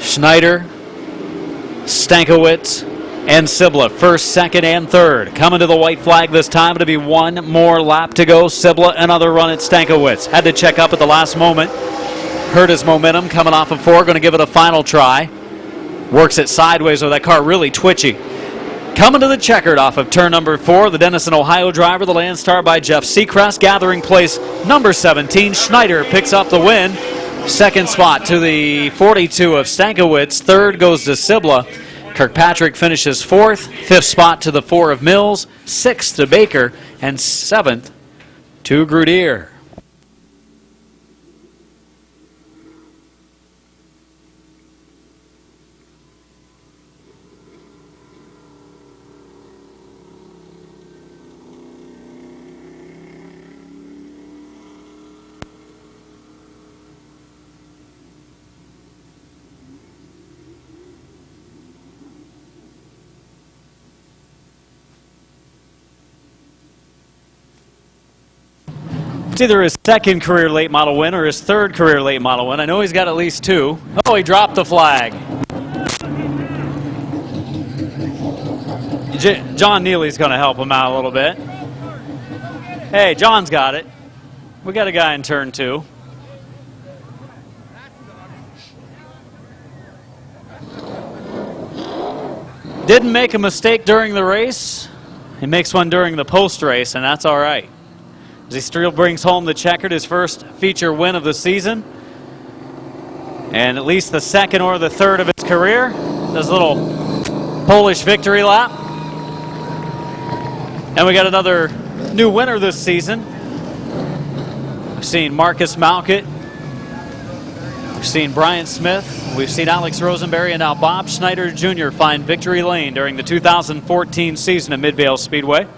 Schneider, Stankiewicz, and Sibla, 1st, 2nd, and 3rd. Coming to the white flag this time. It'll be 1 more lap to go. Sibla, another run at Stankiewicz. Had to check up at the last moment. Hurt his momentum coming off of 4. Going to give it a final try. Works it sideways with that car really twitchy. Coming to the checkered off of turn number 4, the Denison, Ohio driver, the Landstar by Jeff Seacrest, gathering place number 17. Schneider picks up the win. 2nd spot to the 42 of Stankiewicz. 3rd goes to Sibla. Kirkpatrick finishes 4th. 5th spot to the 4 of Mills. 6th to Baker. And 7th to Grudier. It's either his 2nd career late model win or his 3rd career late model win. I know he's got at least 2. Oh, he dropped the flag. John Neely's going to help him out a little bit. Hey, John's got it. We got a guy in turn 2. Didn't make a mistake during the race. He makes one during the post-race, and that's all right. As he still brings home the checkered, his first feature win of the season. And at least the 2nd or the 3rd of his career. Does a little Polish victory lap. And we got another new winner this season. We've seen Marcus Malkett. We've seen Brian Smith. We've seen Alex Rosenberry, and now Bob Schneider Jr. find victory lane during the 2014 season at Midvale Speedway.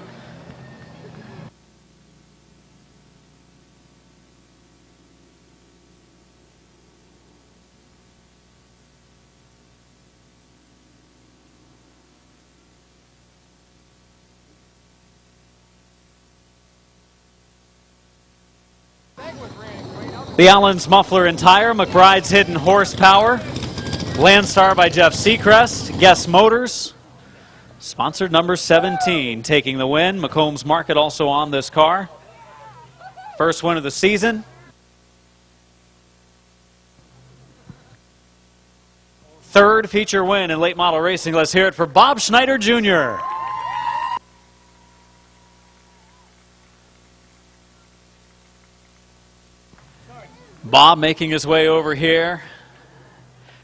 The Allen's muffler and tire, McBride's hidden horsepower, Landstar by Jeff Seacrest, Guess Motors, sponsored number 17, taking the win. McCombs Market also on this car. First win of the season. 3rd feature win in late model racing. Let's hear it for Bob Schneider Jr. Bob making his way over here.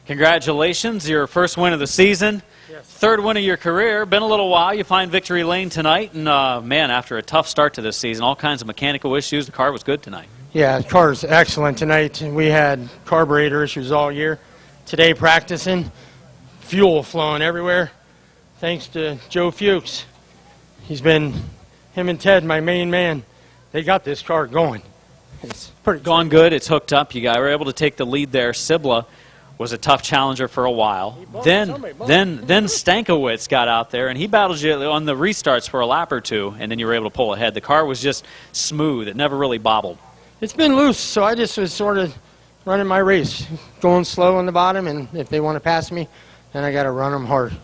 Congratulations, your first win of the season. Yes. 3rd win of your career. Been a little while. You find victory lane tonight. And, man, after a tough start to this season, all kinds of mechanical issues, the car was good tonight. Yeah, the car's excellent tonight. We had carburetor issues all year. Today practicing, fuel flowing everywhere. Thanks to Joe Fuchs. Him and Ted, my main man, they got this car going. It's pretty Gone good. It's hooked up. You guys were able to take the lead there. Sibla was a tough challenger for a while. Then Stankiewicz got out there, and he battled you on the restarts for a lap or two, and then you were able to pull ahead. The car was just smooth. It never really bobbled. It's been loose, so I just was sort of running my race, going slow on the bottom, and if they want to pass me, then I got to run them hard.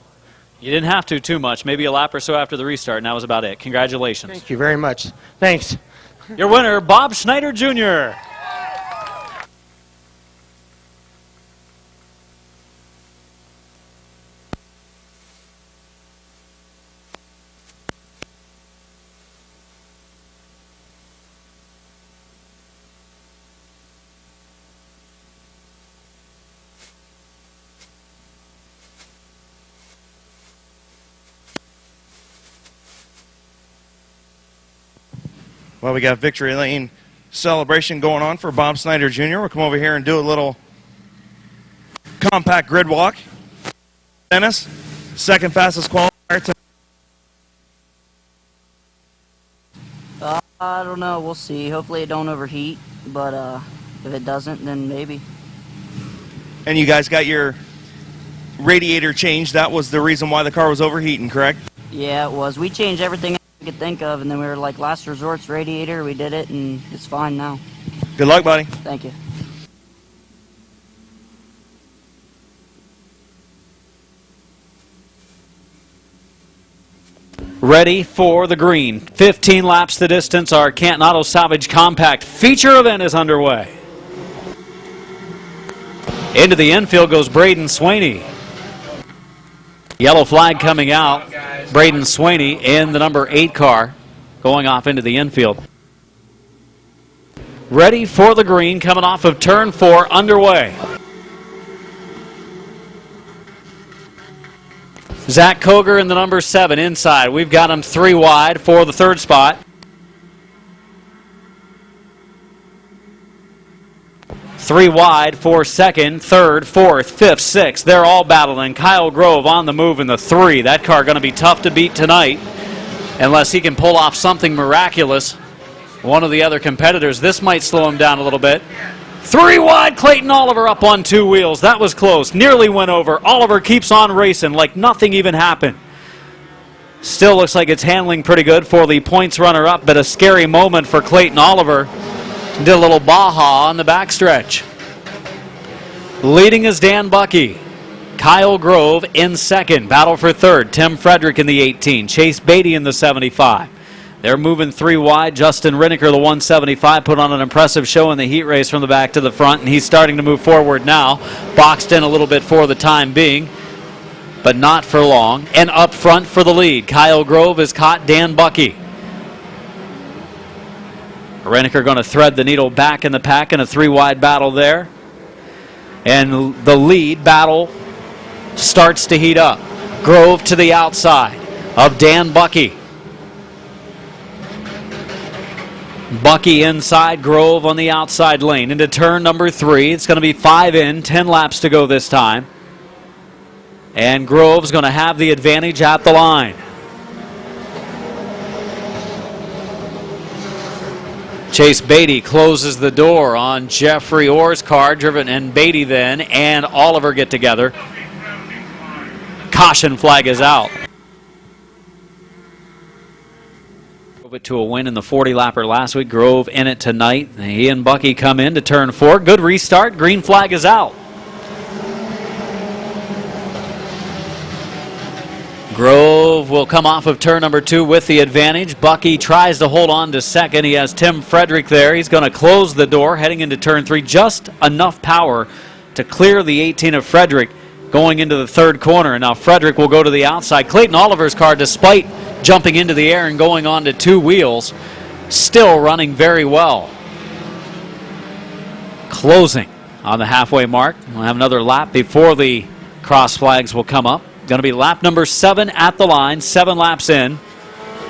You didn't have to too much. Maybe a lap or so after the restart, and that was about it. Congratulations. Thank you very much. Thanks. Your winner, Bob Schneider Jr. Well, we got Victory Lane celebration going on for Bob Snyder Jr. We'll come over here and do a little compact grid walk. Dennis, second fastest qualifier. I don't know. We'll see. Hopefully it don't overheat, but if it doesn't, then maybe. And you guys got your radiator changed. That was the reason why the car was overheating, correct? Yeah, it was. We changed everything we could think of, and then we were like, last resort's radiator. We did it, and it's fine now. Good luck, buddy. Thank you. Ready for the green. 15 laps the distance. Our Canton Auto Salvage Compact feature event is underway. Into the infield goes Braden Swaney. Yellow flag coming out. Braden Swaney in the number 8 car going off into the infield. Ready for the green coming off of turn 4 underway. Zach Koger in the number 7 inside. We've got him 3 wide for the 3rd spot. 3 wide for 2nd, 3rd, 4th, 5th, 6th. They're all battling. Kyle Grove on the move in the 3. That car going to be tough to beat tonight unless he can pull off something miraculous. One of the other competitors, this might slow him down a little bit. 3 wide, Clayton Oliver up on 2 wheels. That was close. Nearly went over. Oliver keeps on racing like nothing even happened. Still looks like it's handling pretty good for the points runner-up, but a scary moment for Clayton Oliver. Did a little Baja on the backstretch. Leading is Dan Bucky. Kyle Grove in 2nd. Battle for 3rd. Tim Frederick in the 18. Chase Beatty in the 75. They're moving 3 wide. Justin Rinneker, the 175, put on an impressive show in the heat race from the back to the front, and he's starting to move forward now. Boxed in a little bit for the time being, but not for long. And up front for the lead, Kyle Grove has caught Dan Bucky. Rinneker going to thread the needle back in the pack in a 3 wide battle there. And the lead battle starts to heat up. Grove to the outside of Dan Bucky. Bucky inside, Grove on the outside lane. Into turn number 3. It's going to be 5 in, 10 laps to go this time. And Grove's going to have the advantage at the line. Chase Beatty closes the door on Jeffrey Orr's car, driven, and Beatty then and Oliver get together. Caution flag is out. Drove it to a win in the 40-lapper last week. Grove in it tonight. He and Bucky come in to turn 4. Good restart. Green flag is out. Grove will come off of turn number 2 with the advantage. Bucky tries to hold on to 2nd. He has Tim Frederick there. He's going to close the door heading into turn 3. Just enough power to clear the 18 of Frederick going into the 3rd corner. And now Frederick will go to the outside. Clayton Oliver's car, despite jumping into the air and going on to 2 wheels, still running very well. Closing on the halfway mark. We'll have another lap before the cross flags will come up. Going to be lap number 7 at the line. 7 laps in.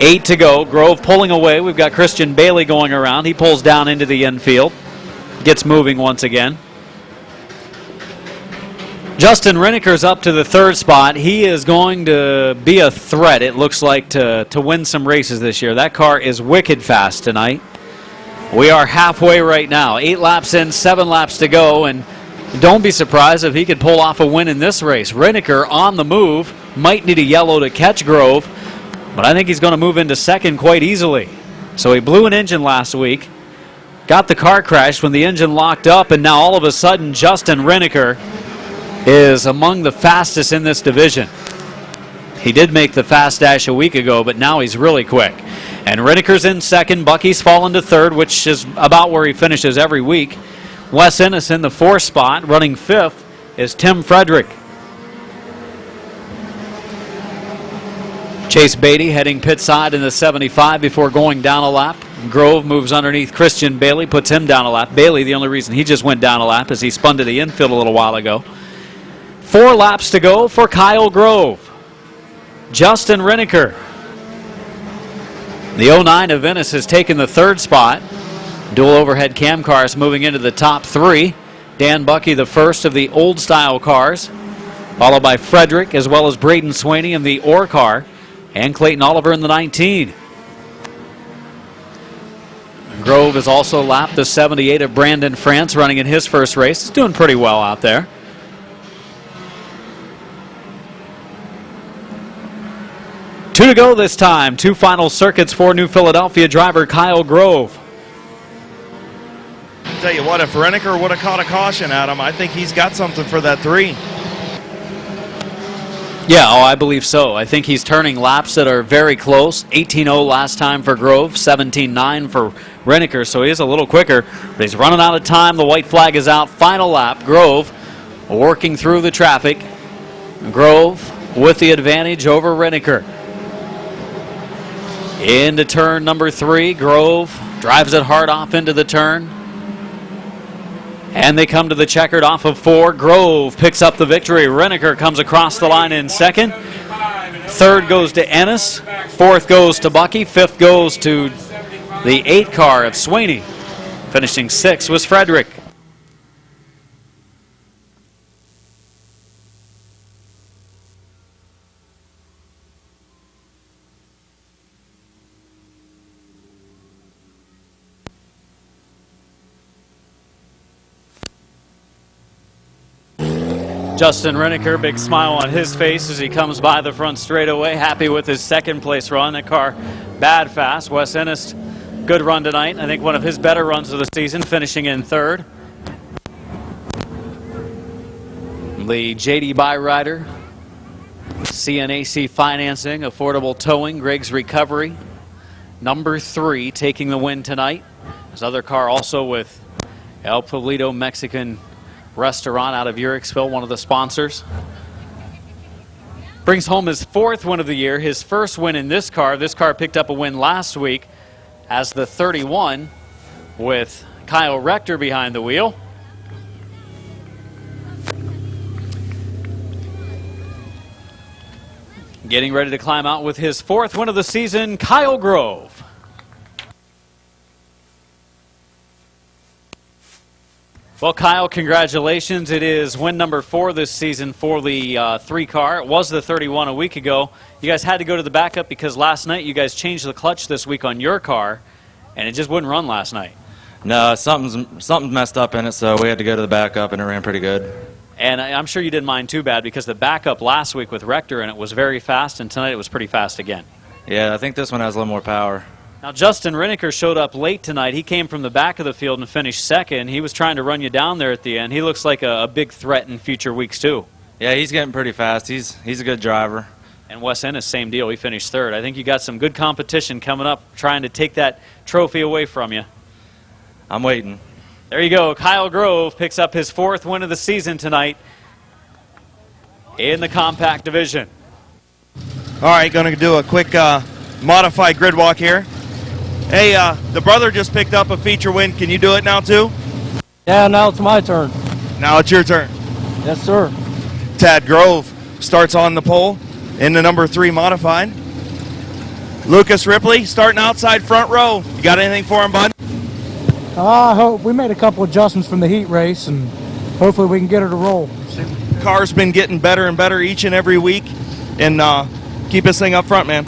8 to go. Grove pulling away. We've got Christian Bailey going around. He pulls down into the infield. Gets moving once again. Justin Reneker's up to the third spot. He is going to be a threat, it looks like, to win some races this year. That car is wicked fast tonight. We are halfway right now. 8 laps in, 7 laps to go, and don't be surprised if he could pull off a win in this race. Reneker on the move. Might need a yellow to catch Grove, but I think he's going to move into second quite easily. So he blew an engine last week, got the car crashed when the engine locked up, and now all of a sudden Justin Reneker is among the fastest in this division. He did make the fast dash a week ago, but now he's really quick. And Reneker's in second. Bucky's fallen to third, which is about where he finishes every week. Wes Ennis in the fourth spot. Running fifth is Tim Frederick. Chase Beatty heading pit side in the 75 before going down a lap. Grove moves underneath Christian Bailey, puts him down a lap. Bailey, the only reason he just went down a lap is he spun to the infield a little while ago. 4 laps to go for Kyle Grove. Justin Reneker. The 09 of Ennis has taken the third spot. Dual overhead cam cars moving into the top 3. Dan Bucky, the first of the old style cars, followed by Frederick as well as Braden Swaney in the Orr car, and Clayton Oliver in the 19. Grove has also lapped the 78 of Brandon France, running in his first race. He's doing pretty well out there. Two to go this time. 2 final circuits for New Philadelphia driver Kyle Grove. Tell you what, if Reneker would have caught a caution at him, I think he's got something for that 3. Yeah, I believe so. I think he's turning laps that are very close. 18.0 last time for Grove, 17.9 for Reneker, so he is a little quicker. But he's running out of time. The white flag is out. Final lap. Grove working through the traffic. Grove with the advantage over Reneker. Into turn number 3. Grove drives it hard off into the turn. And they come to the checkered off of 4. Grove picks up the victory. Reneker comes across the line in second. Third goes to Ennis. Fourth goes to Bucky. Fifth goes to the 8 car of Swaney. Finishing 6th was Frederick. Justin Reneker, big smile on his face as he comes by the front straightaway, happy with his second place run. That car bad fast. Wes Ennis, good run tonight. I think one of his better runs of the season, finishing in third. The JD Byrider, CNAC Financing, Affordable Towing, Greg's Recovery, number 3 taking the win tonight. His other car also with El Pueblito Mexican Restaurant out of Uricksville, one of the sponsors. Brings home his 4th win of the year, his first win in this car. This car picked up a win last week as the 31 with Kyle Rector behind the wheel. Getting ready to climb out with his 4th win of the season, Kyle Grove. Well, Kyle, congratulations. It is win number 4 this season for the 3 car. It was the 31 a week ago. You guys had to go to the backup because last night you guys changed the clutch this week on your car, and it just wouldn't run last night. No, something messed up in it, so we had to go to the backup, and it ran pretty good. And I'm sure you didn't mind too bad because the backup last week with Rector, and it was very fast, and tonight it was pretty fast again. Yeah, I think this one has a little more power. Now, Justin Reneker showed up late tonight. He came from the back of the field and finished second. He was trying to run you down there at the end. He looks like a big threat in future weeks, too. Yeah, he's getting pretty fast. He's a good driver. And Wes Ennis, same deal. He finished third. I think you got some good competition coming up trying to take that trophy away from you. I'm waiting. There you go. Kyle Grove picks up his 4th win of the season tonight in the compact division. All right, going to do a quick modified grid walk here. Hey, the brother just picked up a feature win. Can you do it now, too? Yeah, now it's my turn. Now it's your turn. Yes, sir. Tad Grove starts on the pole in the number 3 modified. Lucas Ripley starting outside front row. You got anything for him, bud? I hope we made a couple adjustments from the heat race, and hopefully we can get her to roll. car's been getting better and better each and every week, and keep this thing up front, man.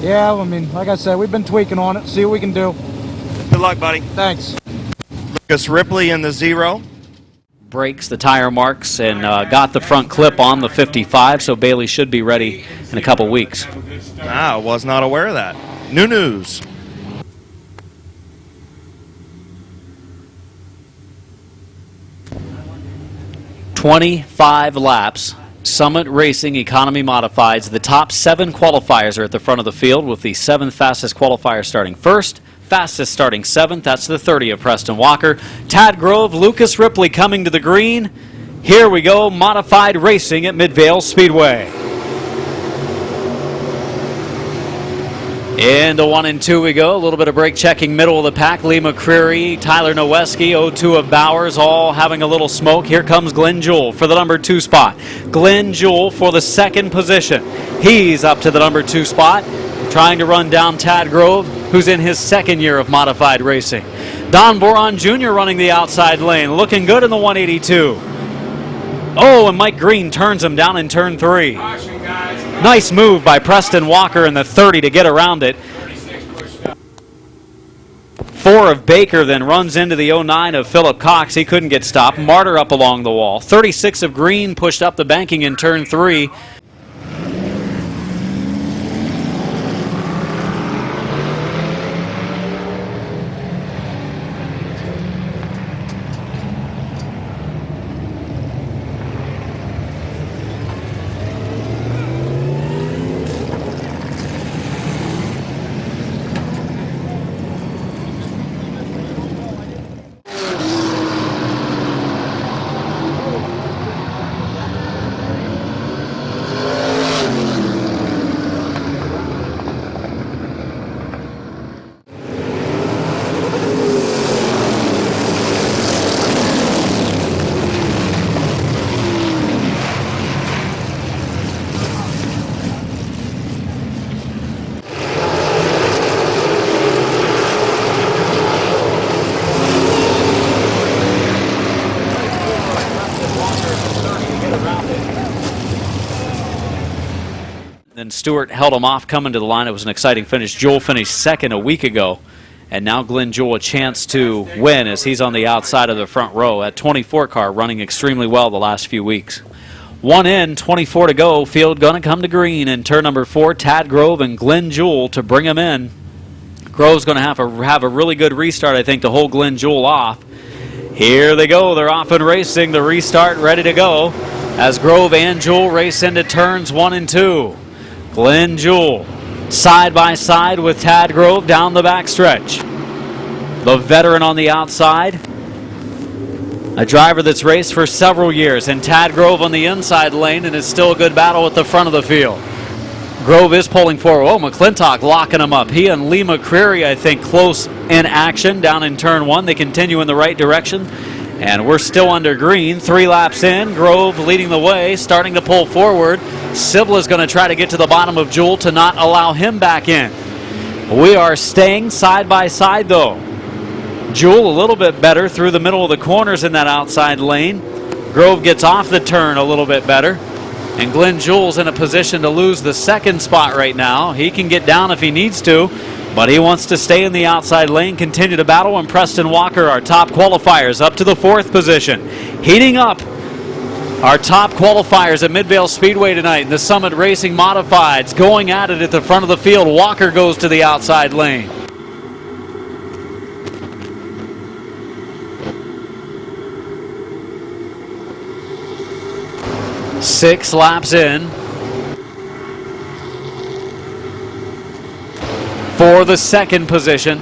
Yeah, I mean, like I said, we've been tweaking on it. See what we can do. Good luck, buddy. Thanks. Lucas Ripley in the 0. Breaks the tire marks and got the front clip on the 55, so Bailey should be ready in a couple weeks. I was not aware of that. New news. "25 laps. Summit Racing Economy Modifieds. The top 7 qualifiers are at the front of the field, with the 7th fastest qualifier starting first. Fastest starting 7th. That's the 30 of Preston Walker. Tad Grove, Lucas Ripley coming to the green. Here we go. Modified racing at Midvale Speedway. Into 1 and 2 we go. A little bit of brake checking middle of the pack. Lee McCreary, Tyler Noweski, 0-2 of Bowers, all having a little smoke. Here comes Glenn Jewell for the number 2 spot. Glenn Jewell for the 2nd position. He's up to the number 2 spot, trying to run down Tad Grove, who's in his 2nd year of modified racing. Don Boron Jr. running the outside lane, looking good in the 182. Oh, and Mike Green turns him down in turn 3. Nice move by Preston Walker in the 30 to get around it. 4 of Baker then runs into the 09 of Philip Cox. He couldn't get stopped. Martyr up along the wall. 36 of Green pushed up the banking in turn 3. Then Stewart held him off coming to the line. It was an exciting finish. Jewell finished 2nd a week ago, and now Glenn Jewell a chance to win as he's on the outside of the front row. That 24 car running extremely well the last few weeks. 1 in, 24 to go. Field going to come to green in turn number 4. Tad Grove and Glenn Jewell to bring him in. Grove's going to have a really good restart, I think, to hold Glenn Jewell off. Here they go. They're off and racing. The restart ready to go as Grove and Jewell race into turns 1 and 2. Glenn Jewell side by side with Tad Grove down the backstretch. The veteran on the outside, a driver that's raced for several years, and Tad Grove on the inside lane, and it's still a good battle at the front of the field. Grove is pulling forward. Oh, McClintock locking him up. He and Lee McCreary, I think, close in action down in turn 1. They continue in the right direction, and we're still under green. 3 laps in. Grove leading the way, starting to pull forward. Sibla's going to try to get to the bottom of Jewell to not allow him back in. We are staying side by side, though. Jewell a little bit better through the middle of the corners in that outside lane. Grove gets off the turn a little bit better. And Glenn Jewell's in a position to lose the 2nd spot right now. He can get down if he needs to, but he wants to stay in the outside lane, continue to battle, and Preston Walker, our top qualifiers, up to the 4th position. Heating up our top qualifiers at Midvale Speedway tonight in the Summit Racing Modifieds, going at it at the front of the field. Walker goes to the outside lane. Six laps in. For the 2nd position.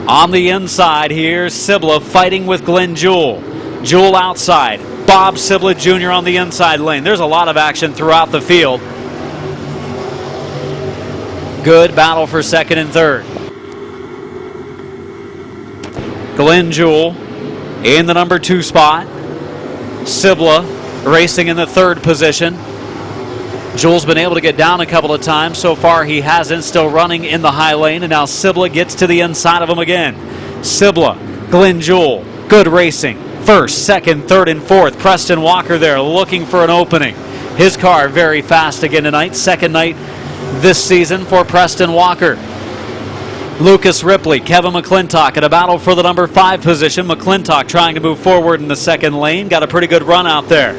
On the inside, here's Sibla fighting with Glenn Jewell. Jewell outside. Bob Sibla Jr. on the inside lane. There's a lot of action throughout the field. Good battle for 2nd and 3rd. Glenn Jewell in the number 2 spot. Sibla racing in the 3rd position. Jewell's been able to get down a couple of times. So far he hasn't, still running in the high lane, and now Sibla gets to the inside of him again. Sibla, Glenn Jewell, good racing. First, second, third, and fourth. Preston Walker there looking for an opening. His car very fast again tonight. Second night this season for Preston Walker. Lucas Ripley, Kevin McClintock in a battle for the number 5 position. McClintock trying to move forward in the second lane. Got a pretty good run out there.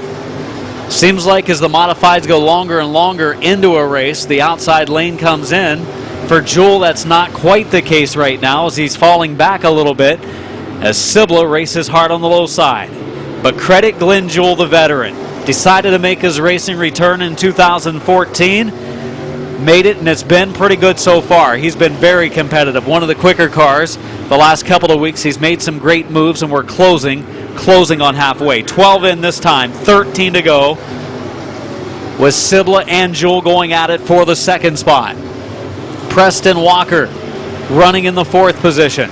Seems like as the modifieds go longer and longer into a race, the outside lane comes in. For Jewel, that's not quite the case right now as he's falling back a little bit as Sibla races hard on the low side. But credit Glenn Jewel, the veteran. Decided to make his racing return in 2014. Made it, and it's been pretty good so far. He's been very competitive. One of the quicker cars. The last couple of weeks, he's made some great moves, and we're closing on halfway. 12 in this time, 13 to go. With Sibla and Jewel going at it for the second spot. Preston Walker running in the 4th position.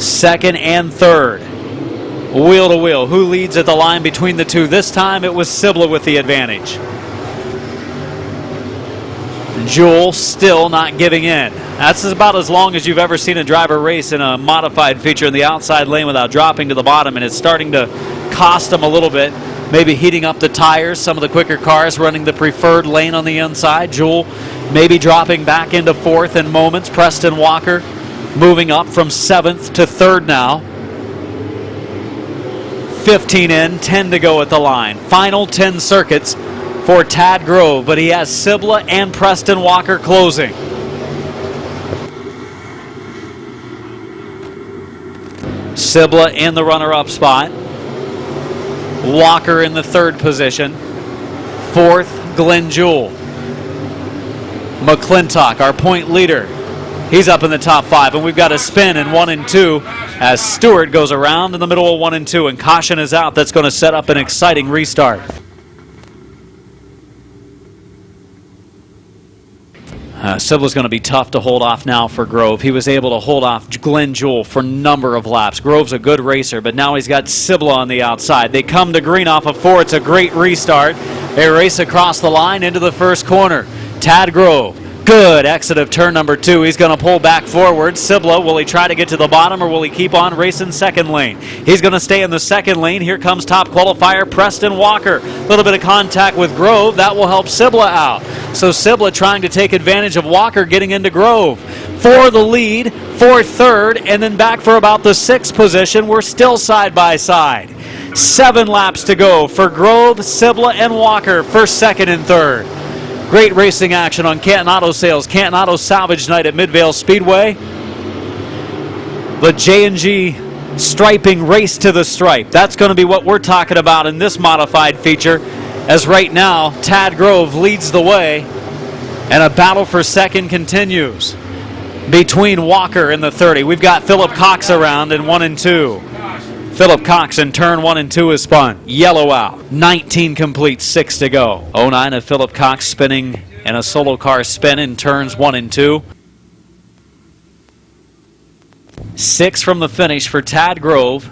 Second and third. Wheel to wheel. Who leads at the line between the two? This time it was Sibla with the advantage. Jewel still not giving in. That's about as long as you've ever seen a driver race in a modified feature in the outside lane without dropping to the bottom, and it's starting to cost him a little bit. Maybe heating up the tires. Some of the quicker cars running the preferred lane on the inside. Jewel maybe dropping back into 4th in moments. Preston Walker moving up from 7th to 3rd now. 15 in, 10 to go at the line. Final 10 circuits for Tad Grove, but he has Sibla and Preston Walker closing. Sibla in the runner-up spot. Walker in the 3rd position. 4th, Glenn Jewel. McClintock, our point leader. He's up in the top 5, and we've got a spin in 1 and 2 as Stewart goes around in the middle of 1 and 2, and caution is out. That's going to set up an exciting restart. Sibla's going to be tough to hold off now for Grove. He was able to hold off Glenn Jewel for a number of laps. Grove's a good racer, but now he's got Sibla on the outside. They come to green off of 4. It's a great restart. They race across the line into the first corner. Tad Grove, good exit of turn number 2. He's going to pull back forward. Sibla, will he try to get to the bottom or will he keep on racing second lane? He's going to stay in the second lane. Here comes top qualifier Preston Walker. A little bit of contact with Grove. That will help Sibla out. So Sibla trying to take advantage of Walker getting into Grove. For the lead, for 3rd, and then back for about the 6th position. We're still side by side. 7 laps to go for Grove, Sibla, and Walker for 2nd and 3rd. Great racing action on Canton Auto Sales. Canton Auto Salvage Night at Midvale Speedway. The J&G striping race to the stripe. That's going to be what we're talking about in this modified feature. As right now, Tad Grove leads the way, and a battle for 2nd continues between Walker and the 30. We've got Philip Cox around in 1 and 2. Philip Cox in turn 1 and 2 is spun. Yellow out. 19 complete, 6 to go. 09 of Philip Cox spinning and a solo car spin in turns 1 and 2. 6 from the finish for Tad Grove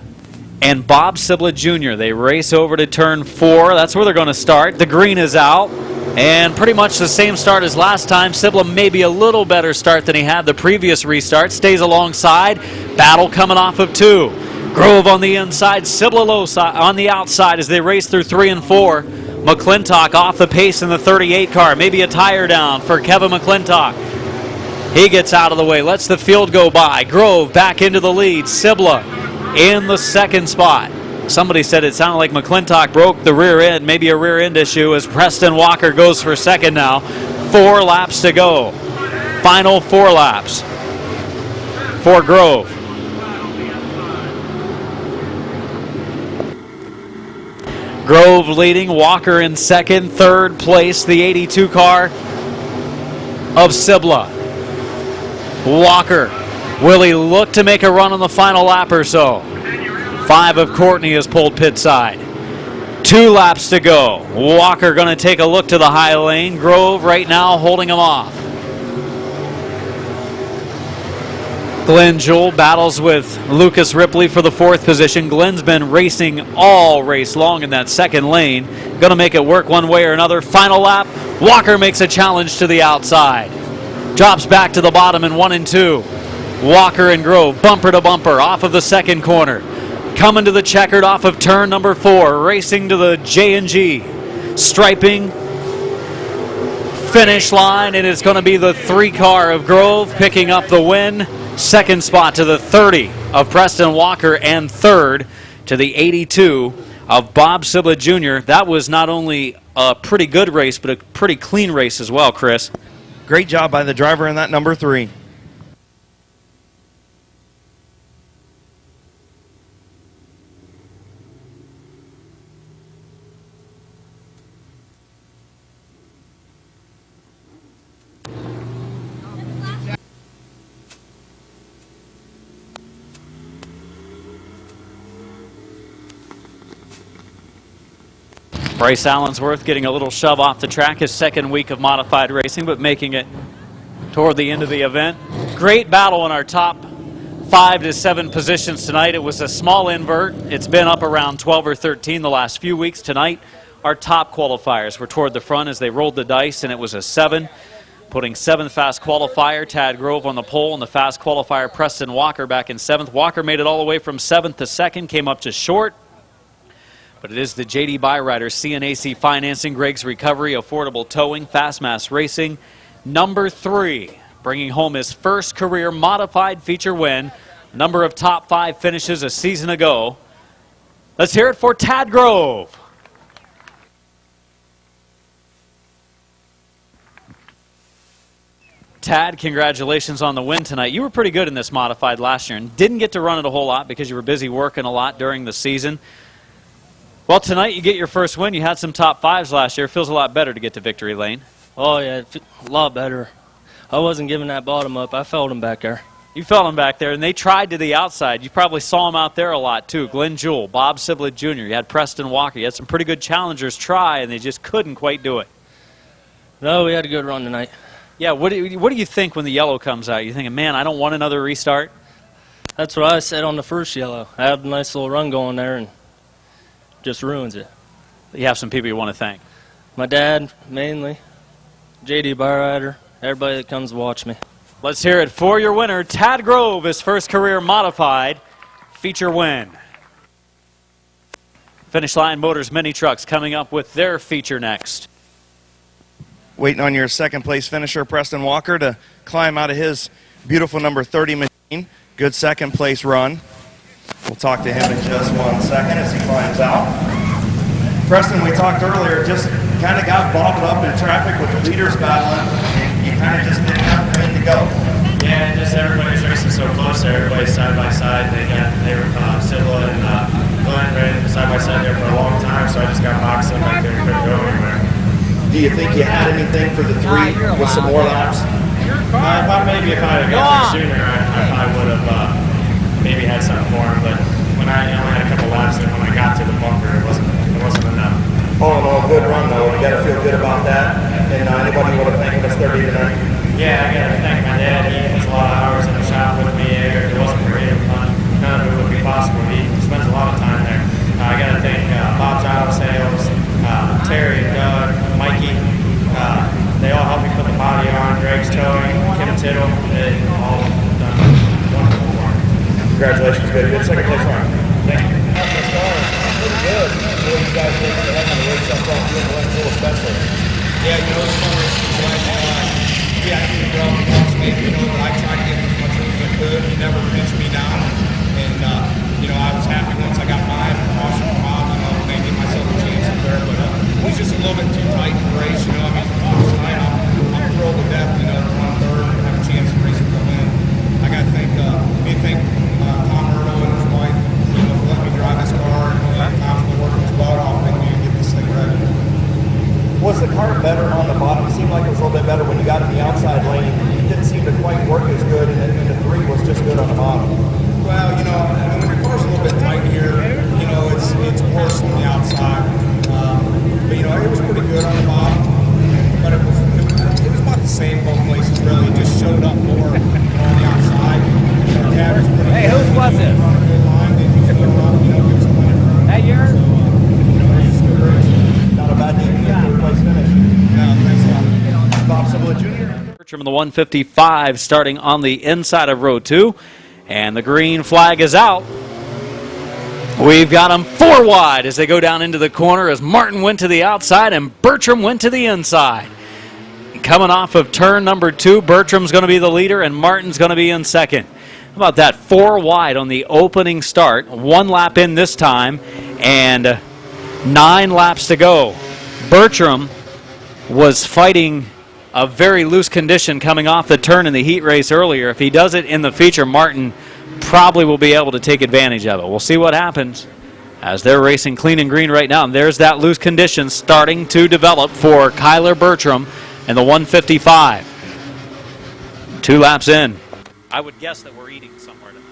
and Bob Sibla Jr. They race over to turn 4. That's where they're going to start. The green is out. And pretty much the same start as last time. Sibla maybe a little better start than he had the previous restart. Stays alongside. Battle coming off of 2. Grove on the inside, Sibla low side, on the outside as they race through 3 and 4. McClintock off the pace in the 38 car. Maybe a tire down for Kevin McClintock. He gets out of the way, lets the field go by. Grove back into the lead. Sibla in the 2nd spot. Somebody said it sounded like McClintock broke the rear end, maybe a rear end issue as Preston Walker goes for 2nd now. 4 laps to go. Final 4 laps for Grove. Grove leading, Walker in 2nd, 3rd place, the 82 car of Sibla. Walker, will he look to make a run on the final lap or so? 5 of Courtney has pulled pit side. 2 laps to go. Walker going to take a look to the high lane. Grove right now holding him off. Glenn Jewel battles with Lucas Ripley for the 4th position. Glenn's been racing all race long in that 2nd lane. Going to make it work one way or another. Final lap, Walker makes a challenge to the outside. Drops back to the bottom in 1 and 2. Walker and Grove, bumper to bumper, off of the second corner. Coming to the checkered off of turn number 4, racing to the J&G. Striping, finish line, and it's going to be the 3 car of Grove picking up the win. Second spot to the 30 of Preston Walker, and third to the 82 of Bob Siblet Jr. That was not only a pretty good race, but a pretty clean race as well, Chris. Great job by the driver in that number 3. Bryce Allensworth getting a little shove off the track, his second week of modified racing, but making it toward the end of the event. Great battle in our top 5 to 7 positions tonight. It was a small invert. It's been up around 12 or 13 the last few weeks. Tonight, our top qualifiers were toward the front as they rolled the dice, and it was a 7. Putting 7th fast qualifier, Tad Grove on the pole, and the fast qualifier, Preston Walker, back in 7th. Walker made it all the way from 7th to 2nd, came up just short. But it is the JD Byrider, CNAC Financing, Greg's Recovery, Affordable Towing, Fastmass Racing, number 3, bringing home his first career modified feature win. Number of top 5 finishes a season ago. Let's hear it for Tad Grove. Tad, congratulations on the win tonight. You were pretty good in this modified last year and didn't get to run it a whole lot because you were busy working a lot during the season. Well, tonight you get your first win. You had some top 5s last year. Feels a lot better to get to victory lane. Oh, yeah, a lot better. I wasn't giving that bottom up. I felt him back there. You felt him back there, and they tried to the outside. You probably saw him out there a lot, too. Glenn Jewell, Bob Siblet Jr., you had Preston Walker. You had some pretty good challengers try, and they just couldn't quite do it. No, we had a good run tonight. Yeah, what do you think when the yellow comes out? You thinking, man, I don't want another restart? That's what I said on the first yellow. I had a nice little run going there, and just ruins it. You have some people you want to thank. My dad, mainly. JD Byrider, everybody that comes to watch me. Let's hear it for your winner, Tad Grove, his first career modified feature win. Finish Line Motors Mini Trucks coming up with their feature next. Waiting on your second place finisher, Preston Walker, to climb out of his beautiful number 30 machine. Good second place run. We'll talk to him in just 1 second as he climbs out. Preston, we talked earlier, just kind of got bobbled up in traffic with the leaders battling, and you kind of just didn't have a to go. Yeah, just everybody's racing so close there. Everybody's side by side. They were Sibla and Glenn ran side by side there for a long time, so I just got boxed up back there and couldn't go anywhere. Do you think you had anything for the 3 with some more laps? If I had got there sooner, I probably would have maybe had something for him. But when I only had a couple laps, and when I got to the bunker, it wasn't enough. All in all, good run though. You got to feel good about that. And anybody want to thank us 30 tonight? Yeah, I got to thank my dad. He puts a lot of hours in the shop with me. If it wasn't for him, none of it would be possible. He spends a lot of time there. I got to thank Bob's Auto Sales, Terry, Doug, Mikey. They all helped me put the body on. Greg's Towing, Kim Tittle. They all done wonderful for me. Congratulations, good second place run. Thank you. Pretty good. What you guys did for the heck of the race, I'm talking to you, especially. Yeah, it's fun racing, but yeah, I need to go up once maybe, but I tried to get as much room as I could. He never pinched me down, and I was happy once I got mine. Awesome Bob, maybe give myself a chance up there, but it was just a little bit too tight in the race, for the first night, I'm thrilled to death, to run third and have a chance to race for the win. I got to thank Tom Murdo and his wife, for letting me drive this car, and Tom's been working his butt off with me to get this thing ready. Was the car better on the bottom? It seemed like it was a little bit better when you got in the outside lane. It didn't seem to quite work as good, and the 3 was just good on the bottom. Well, when your car's a little bit tight here, it's worse on the outside. But it was pretty good on the bottom. But it was about the same both places, really. It just showed up more on the outside. Hey, whose was this? Hey, yours? Not a bad day to get a third place finish. No, thanks a lot. Bob Siblet Jr. Bertram in the 155 starting on the inside of row 2. And the green flag is out. We've got them 4 wide as they go down into the corner as Martin went to the outside and Bertram went to the inside. Coming off of turn number 2, Bertram's going to be the leader and Martin's going to be in second. How about that? 4 wide on the opening start. 1 lap in this time and 9 laps to go. Bertram was fighting a very loose condition coming off the turn in the heat race earlier. If he does it in the feature, Martin probably will be able to take advantage of it. We'll see what happens as they're racing clean and green right now. And there's that loose condition starting to develop for Kyler Bertram in the 155. 2 laps in. I would guess that we're eating somewhere tonight.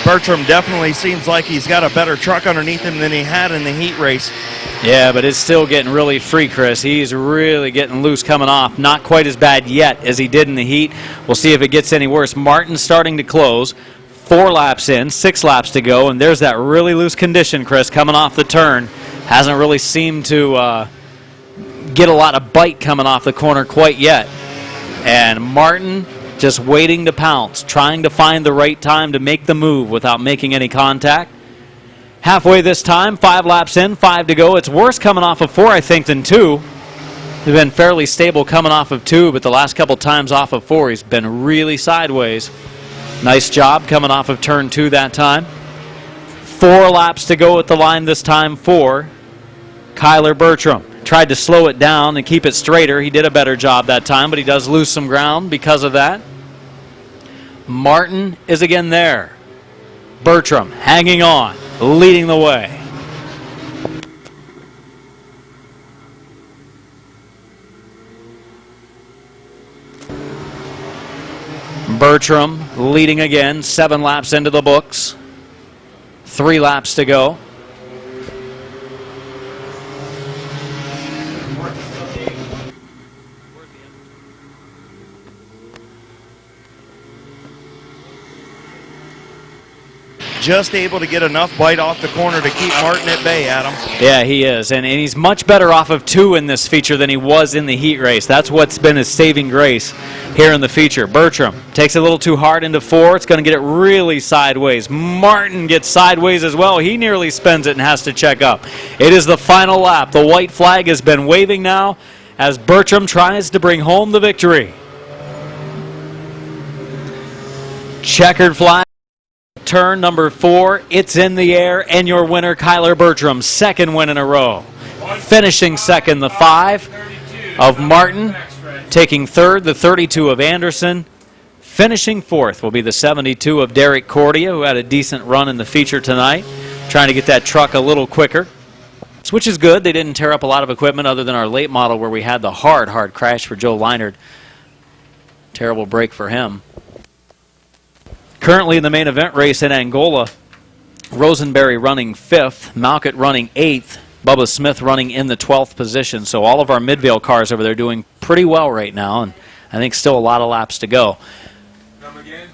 Bertram definitely seems like he's got a better truck underneath him than he had in the heat race. Yeah, but it's still getting really free, Chris. He's really getting loose coming off. Not quite as bad yet as he did in the heat. We'll see if it gets any worse. Martin's starting to close. 4 laps in, 6 laps to go, and there's that really loose condition, Chris, coming off the turn. Hasn't really seemed to get a lot of bite coming off the corner quite yet. And Martin just waiting to pounce, trying to find the right time to make the move without making any contact. Halfway this time, 5 laps in, 5 to go. It's worse coming off of 4, I think, than 2. He's been fairly stable coming off of 2, but the last couple times off of 4, he's been really sideways. Nice job coming off of turn 2 that time. 4 laps to go at the line this time for Kyler Bertram. Tried to slow it down and keep it straighter. He did a better job that time, but he does lose some ground because of that. Martin is again there. Bertram hanging on, leading the way. Bertram leading again, 7 laps into the books. 3 laps to go. Just able to get enough bite off the corner to keep Martin at bay, Adam. Yeah, he is. And he's much better off of 2 in this feature than he was in the heat race. That's what's been his saving grace here in the feature. Bertram takes it a little too hard into 4. It's going to get it really sideways. Martin gets sideways as well. He nearly spins it and has to check up. It is the final lap. The white flag has been waving now as Bertram tries to bring home the victory. Checkered flag. Turn number 4, it's in the air, and your winner, Kyler Bertram, 2nd win in a row. Finishing 2nd, the 5 of Martin. Taking 3rd, the 32 of Anderson. Finishing 4th will be the 72 of Derek Cordia, who had a decent run in the feature tonight. Trying to get that truck a little quicker, which is good. They didn't tear up a lot of equipment other than our late model where we had the hard crash for Joe Leinert. Terrible break for him. Currently in the main event race in Angola, Rosenberry running 5th, Malkett running 8th, Bubba Smith running in the 12th position. So all of our Midvale cars over there doing pretty well right now, and I think still a lot of laps to go.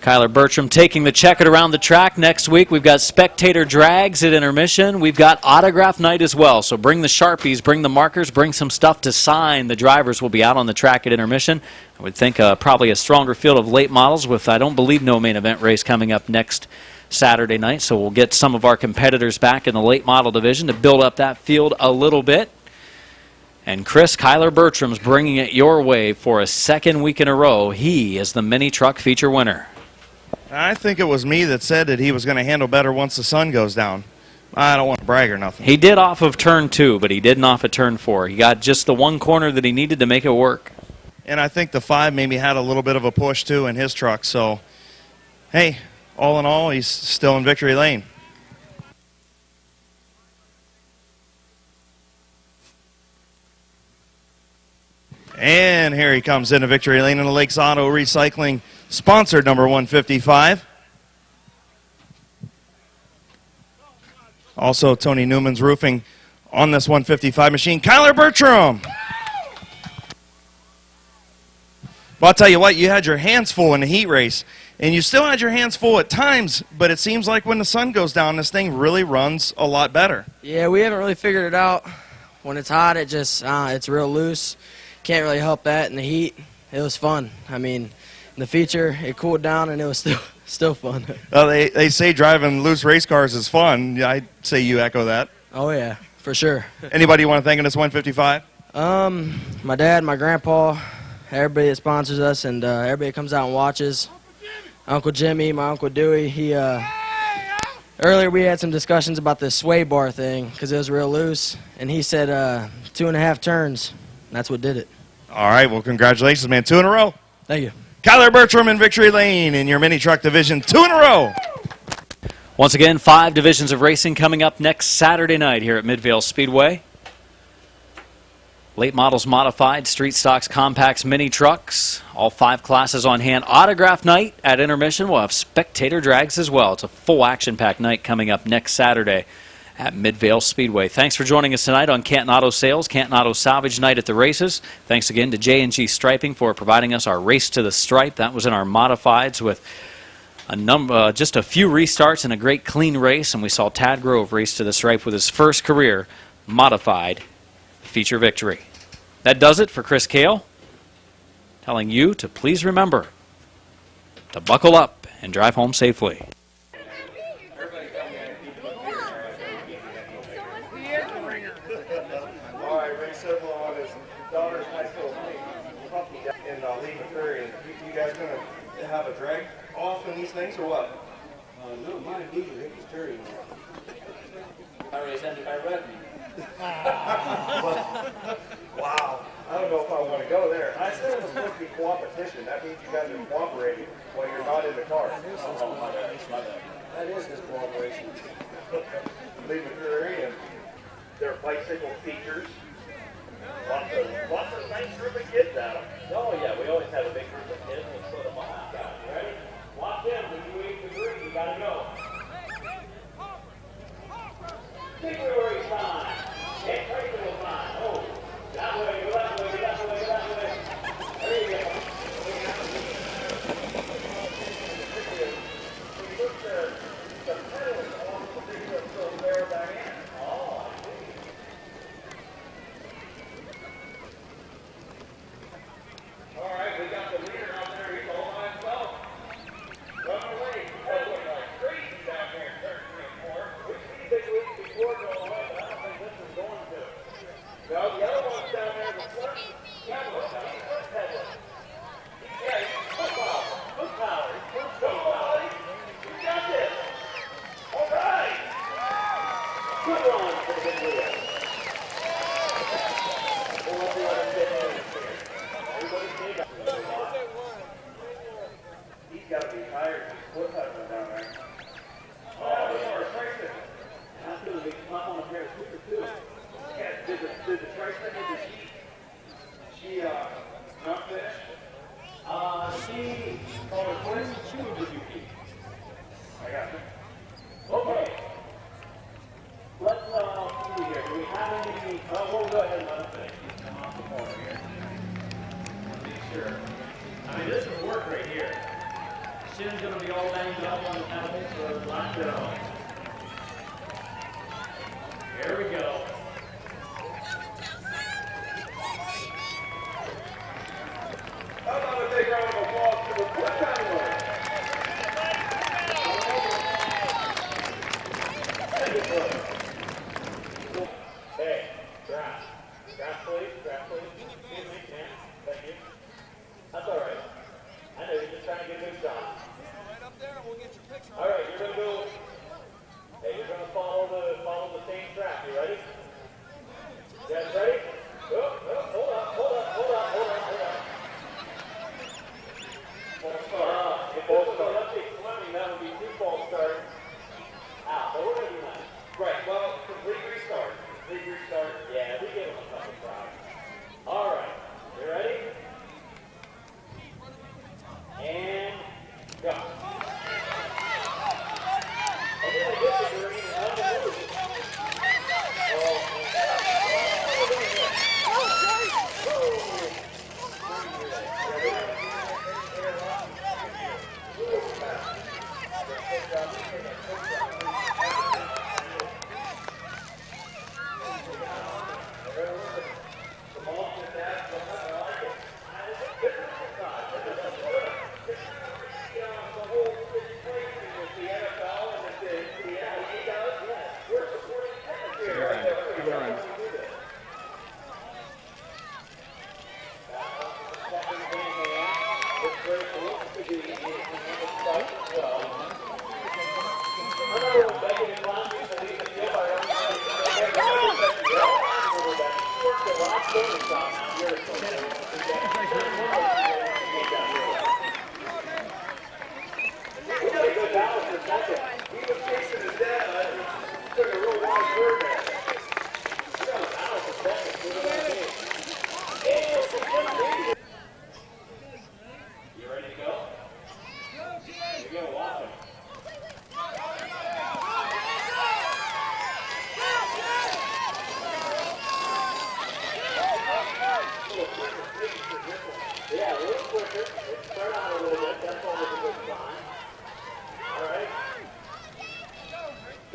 Kyler Bertram taking the checkered around the track. Next week we've got spectator drags at intermission. We've got autograph night as well. So bring the Sharpies, bring the markers, bring some stuff to sign. The drivers will be out on the track at intermission. I would think probably a stronger field of late models with, I don't believe, no main event race coming up next Saturday night. So we'll get some of our competitors back in the late model division to build up that field a little bit. And Chris, Kyler Bertram's bringing it your way for a 2nd week in a row. He is the mini truck feature winner. I think it was me that said that he was going to handle better once the sun goes down. I don't want to brag or nothing. He did off of turn 2, but he didn't off of turn 4. He got just the one corner that he needed to make it work. And I think the 5 maybe had a little bit of a push, too, in his truck. So, hey, all in all, he's still in victory lane. And here he comes into victory lane in the Lakes Auto Recycling sponsored number 155. Also, Tony Newman's Roofing on this 155 machine. Kyler Bertram! Well, I'll tell you what, you had your hands full in the heat race. And you still had your hands full at times, but it seems like when the sun goes down, this thing really runs a lot better. Yeah, we haven't really figured it out. When it's hot, it just it's real loose. Can't really help that in the heat. It was fun. I mean, the feature, it cooled down, and it was still fun. They say driving loose race cars is fun. I'd say you echo that. Oh, yeah, for sure. Anybody you want to thank on this 155? My dad, my grandpa, everybody that sponsors us, and everybody that comes out and watches. Uncle Jimmy, my Uncle Dewey, earlier we had some discussions about this sway bar thing because it was real loose, and he said 2.5 turns. That's what did it. All right, well, congratulations, man. 2 in a row. Thank you. Kyler Bertram in Victory Lane in your mini truck division, 2 in a row. Once again, 5 divisions of racing coming up next Saturday night here at Midvale Speedway. Late models modified, street stocks, compacts, mini trucks, all 5 classes on hand. Autograph night at intermission. We'll have spectator drags as well. It's a full action-packed night coming up next Saturday at Midvale Speedway. Thanks for joining us tonight on Canton Auto Sales, Canton Auto Salvage Night at the races. Thanks again to J&G Striping for providing us our Race to the Stripe. That was in our modifieds with just a few restarts and a great clean race. And we saw Tad Grove race to the stripe with his first career modified feature victory. That does it for Chris Kale, telling you to please remember to buckle up and drive home safely. All right, Ray Silva on his daughter's nice little puppy in Lima Prairie. You guys going to have a drag off in these things or what? No, mine usually hit the steering wheel. I race ended by revenue. Wow. I don't know if I want to go there. I said it was supposed to be competition. That means you guys are cooperating while you're not in the car. That is his cooperation. Lima Prairie and their bicycle features. Lots of nice group of kids at them. Oh yeah, we always have a big group of kids. Let's put them on. You ready? Lock in. When you reach the green, you gotta go. February sign. Get ready to sign. Oh, that way, go that way, that way, that way. There you go. The pedals on the big so there back in. Oh, I see. All right, we got the leader out there. He's all by himself. Run away. That look like crazy down there in 13 and 4. We've seen big weeks before go away, but I don't think this is going to. No, the other one's down there. The front pedal. He's foot pedaling. Yeah, he's foot power. Foot power. Foot power. You got this. All right. Good run for the big wheel. We'll let him get in here. Everybody's made up. He's got to be tired. He's foot pedaling down there. Oh, this is racing. That's going to be up on a pair of scooters too. Yeah, did the tricycle, she not finished? She called her 22 did you keep? I got it. Okay. Let's see here. Do we have any? We'll go ahead and let them finish. Come off the corner here. Be sure. I mean, this is work right here. Shin's going to be all banged up on the pedals, so let's go. Here we go. How about a big round of applause for the foot pedaler? Hey, grass. Grass, please. Grass, please. Excuse me, ma'am. Thank you. That's all right. I know you're just trying to get a good shot. Right up there, and we'll get your picture. All right, you're going to go. Hey, you're going to follow the same track. You ready? You guys ready? Oh, hold up. False start. If this was Olympic swimming, that would be 2 false starts. Out. But we're going to do that. Right, well, complete restart. Yeah, we gave them a couple tries. All right. You ready? And go. I'm going to get the green and I'm going to move.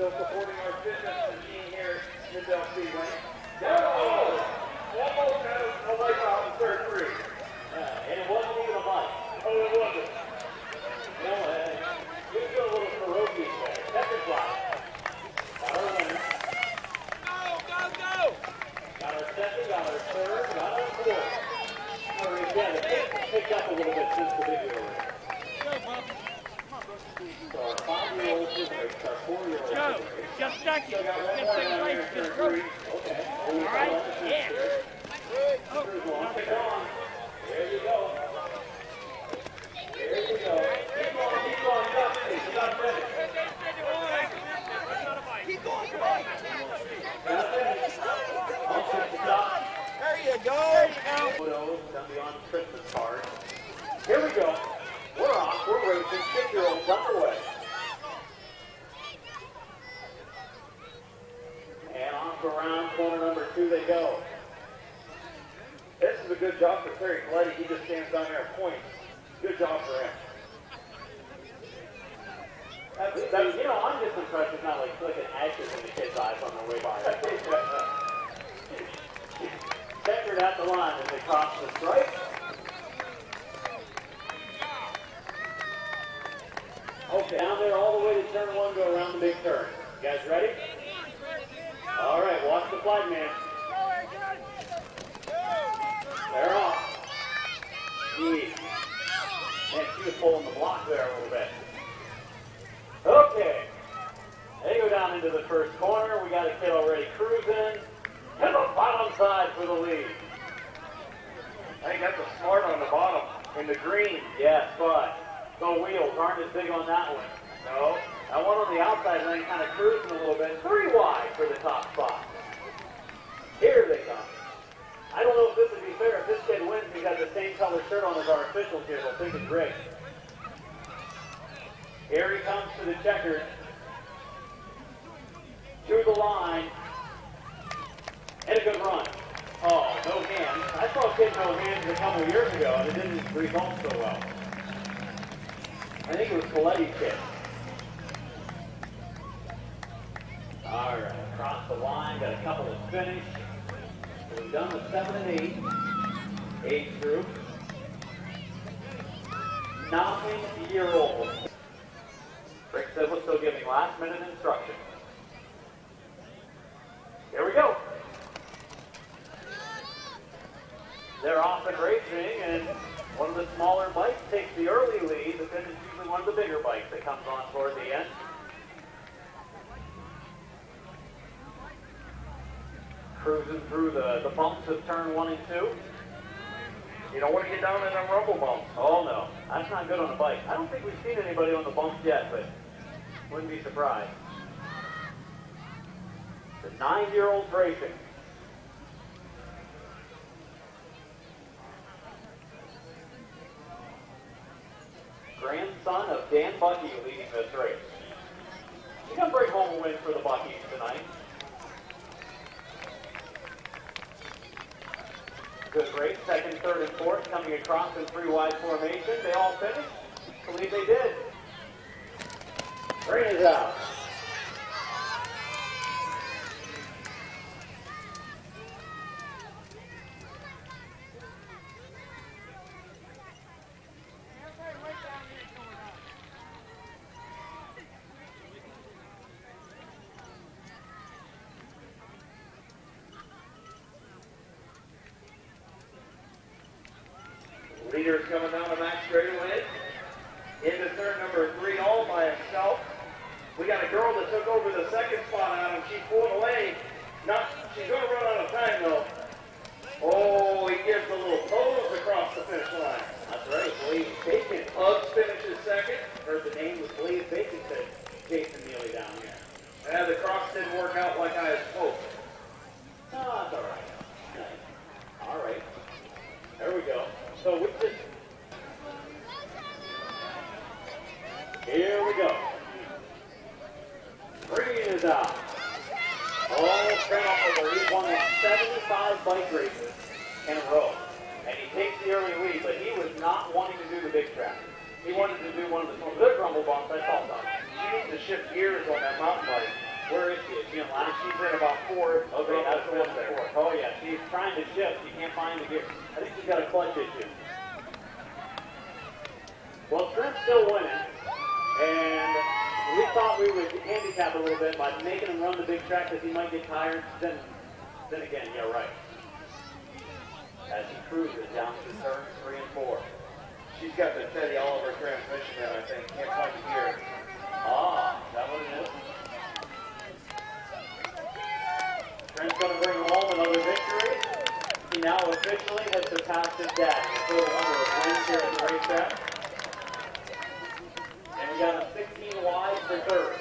still supporting our fitness machine here at Mid-Vid Speedway. Oh! Almost had a wipeout in third three. And it wasn't even a bite. Oh, it wasn't. No, we feel a little ferocious there. Second fly. Got our winner. Go! Got our second, got our third, got our fourth. Or again, the pace picked up a little bit since the video race. So our 5-year-old is race, our 4-year-old is race. Just stuck Still it. got one Just more take down it here right. in Just turn roll. 3. Okay. All right, yeah. Cruise along. Pick on. There you go. There you go. Keep going, keep going. You got to finish. You got to finish. Keep going, come on. Got to finish. I'll check the top. There you go. Photos done beyond Christmas card. Here we go. We're off. We're racing. 6-year-olds underway. And off around corner number 2 they go. This is a good job for Terry Gleddy. He just stands down there and points. Good job for him. You know, I'm just impressed with not like flicking ashes in the kids' eyes on their way by. Checkered at the line as they cross the stripe. Okay, down there all the way to turn 1, go around the big turn. You guys ready? All right, watch the flag man. They're off. Jeez. Man, she was pulling the block there a little bit. Okay. They go down into the first corner. We got a kid already cruising. To the bottom side for the lead. I think that's a smart on the bottom. In the green. Yes, but the wheels aren't as big on that one. No. That one on the outside lane kind of cruising a little bit. 3 wide for the top spot. Here they come. I don't know if this would be fair. If this kid wins, he's got the same color shirt on as our officials here. They'll think it's rigged. Here he comes to the checkers. To the line. And a good run. Oh, no hands. I saw a kid no hands a couple years ago, and it didn't result so well. I think it was Coletti's kid. All right, across the line, got a couple to finish. So we've done the 7 and 8 age group. 9-year-old. Rick said we're still giving last-minute instruction. Here we go. They're off and racing, and one of the smaller bikes takes the early lead, but then it's usually one of the bigger bikes that comes on toward the end. Cruising through the bumps of turn 1 and 2. You don't want to get down in them rumble bumps. Oh no, that's not good on a bike. I don't think we've seen anybody on the bumps yet, but wouldn't be surprised. The 9-year-old racing. Grandson of Dan Bucky leading this race. He's going to bring home a win for the Buckies tonight. Good race, 2nd, 3rd, and 4th coming across in 3-wide formation. They all finished. I believe they did. Green is out. Leader's coming down the back straightaway. Into turn number 3 all by himself. We got a girl that took over the 2nd spot on him. She's pulling away. She's going to run out of time though. Oh, he gives a little pose across the finish line. That's right, Blaze Bacon. Hugs finishes 2nd. Heard the name was Blaze Bacon, said Jason Neely down here. Yeah, the cross didn't work out like I had hoped. No, that's all right. Nice. All right. There we go. So we just... Here we go. Green is out. Oh, Trent, he's won 75 bike races in a row. And he takes the early lead, but he was not wanting to do the big track. He wanted to do one of the good rumble bumps. I saw that. He needs to shift gears on that mountain bike Where is she? Is she in line? She's in about 4. Okay, that's the one there. Oh yeah, she's trying to shift. She can't find the gear. I think she's got a clutch issue. Well, Trent's still winning, and we thought we would handicap a little bit by making him run the big track because he might get tired. Then again, yeah, right. As he cruises down to turns 3 and 4. She's got the Teddy Oliver transmission in, I think. Can't find the gear. Ah, is that what it is? Trent's going to bring home another victory. He now officially has surpassed his dad in the total number of wins here at the racetrack. And we got him 16 wide for third.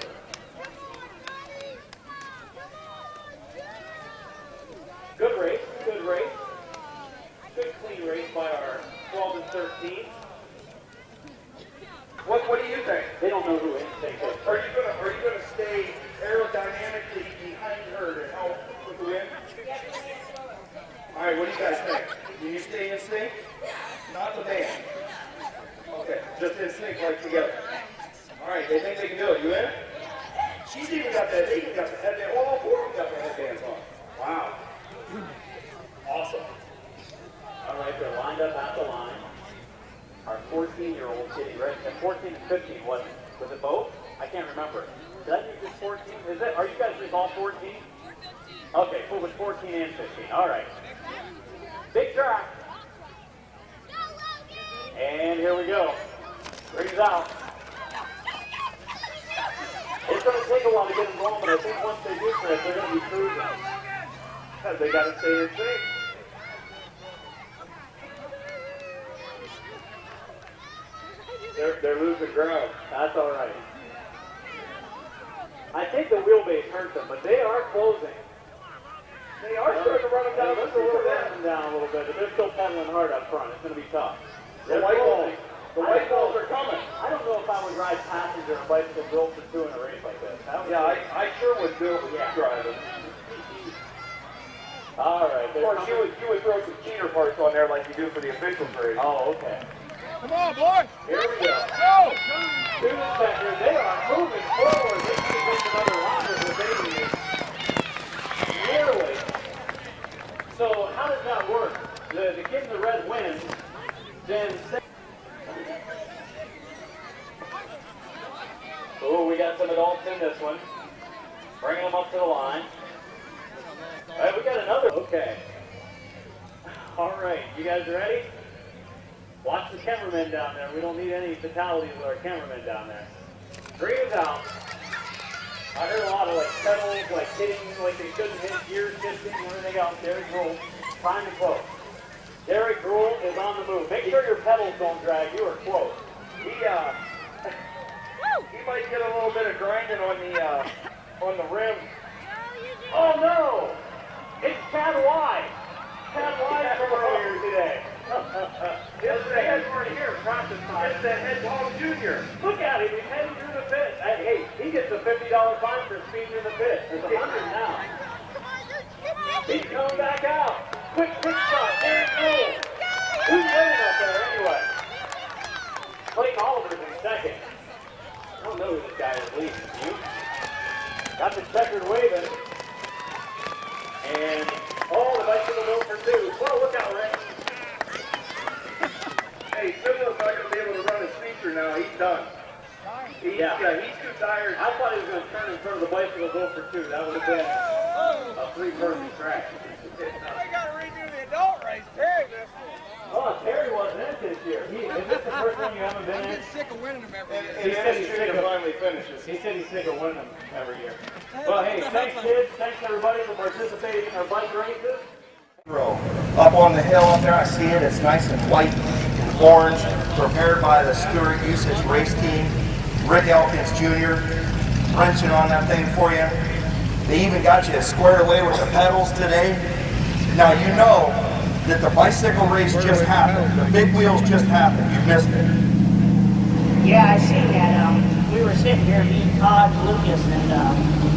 Good race, good race. Good clean race by our 12 and 13. What do you think? They don't know who Instinct is. Are you gonna stay aerodynamically behind her to help with the win? All right, what do you guys think? Do you stay in sync? Not the band. Okay, just in sync, like together. All right, they think they can do it. You in? She's even got that. They even got the headband. All four of them got their headbands on. Wow. Awesome. All right, they're lined up at the line. Our 14-year-old kitty, right? And 14 and 15, was it both? I can't remember. Did I think it was 14? Are you guys just all 14? Okay, so it was 14 and 15. All right. Big track. And here we go. Brings out. It's going to take a while to get them going, but I think once they do this, they're going to be cruising. Because they got to stay in sync. They're losing ground. That's all right. I think the wheelbase hurt them, but they are closing. They are starting to run them down just a little bit. Them down a little bit, but they're still pedaling hard up front. It's going to be tough. The white balls are coming. I don't know if I would ride passenger on a bicycle built for two in a race like this. Yeah, I sure would do it with you driving. All right. Or you would throw some cheater parts on there like you do for the official race. Oh, okay. Come on, boy. Here we go. Go. Two inspectors, they are moving forward. This is just another round of the baby. Nearly. So how does that work? The kid in the red wins, then... Oh, we got some adults in this one. Bringing them up to the line. All right, we got another. Okay. All right, you guys ready? Watch the cameramen down there. We don't need any fatalities with our cameramen down there. Green is out. I heard a lot of pedals, hitting like they shouldn't hit, gear shifting, and everything else. Derek Gruhl trying to close. Derek Gruhl is on the move. Make sure your pedals don't drag. You are close. He might get a little bit of grinding on the rim. Oh no! It's Chad Wise. Chad Wise from earlier today. It's the head part here, practice time. It's the head dog junior. Look at him, he's heading through the pit. Hey, he gets a $50 fine for speeding in the pit. It's 100 now. He's coming back out. Quick shot. There it goes. Who's winning up there anyway? Clayton Oliver's in second. I don't know who this guy is leading. You? Got the checkered waving. And, the bicycle goes for two. Well, look out, Rick. Hey, Simo's not going to be able to run his feature now. He's done. He's too tired. I thought he was going to turn in front of the bicycle go for two. That would have been a three-person track. We got to redo the adult race. Terry missed it. Oh, Terry wasn't in this year. Is this the first one you haven't been in? I'm getting sick of winning them every year. He said he's sick of finally finishes. He said he's sick of winning them every year. Well, hey, thanks, kids. Thanks, everybody, for participating in our bike races. Up on the hill up there, I see it. It's nice and white and orange, prepared by the Stewart Usage Race Team. Rick Elkins Jr. wrenching on that thing for you. They even got you squared away with the pedals today. Now you know that the bicycle race just happened. The big wheels just happened. You missed it. Yeah, I seen that. We were sitting here, me, Todd, and Lucas, and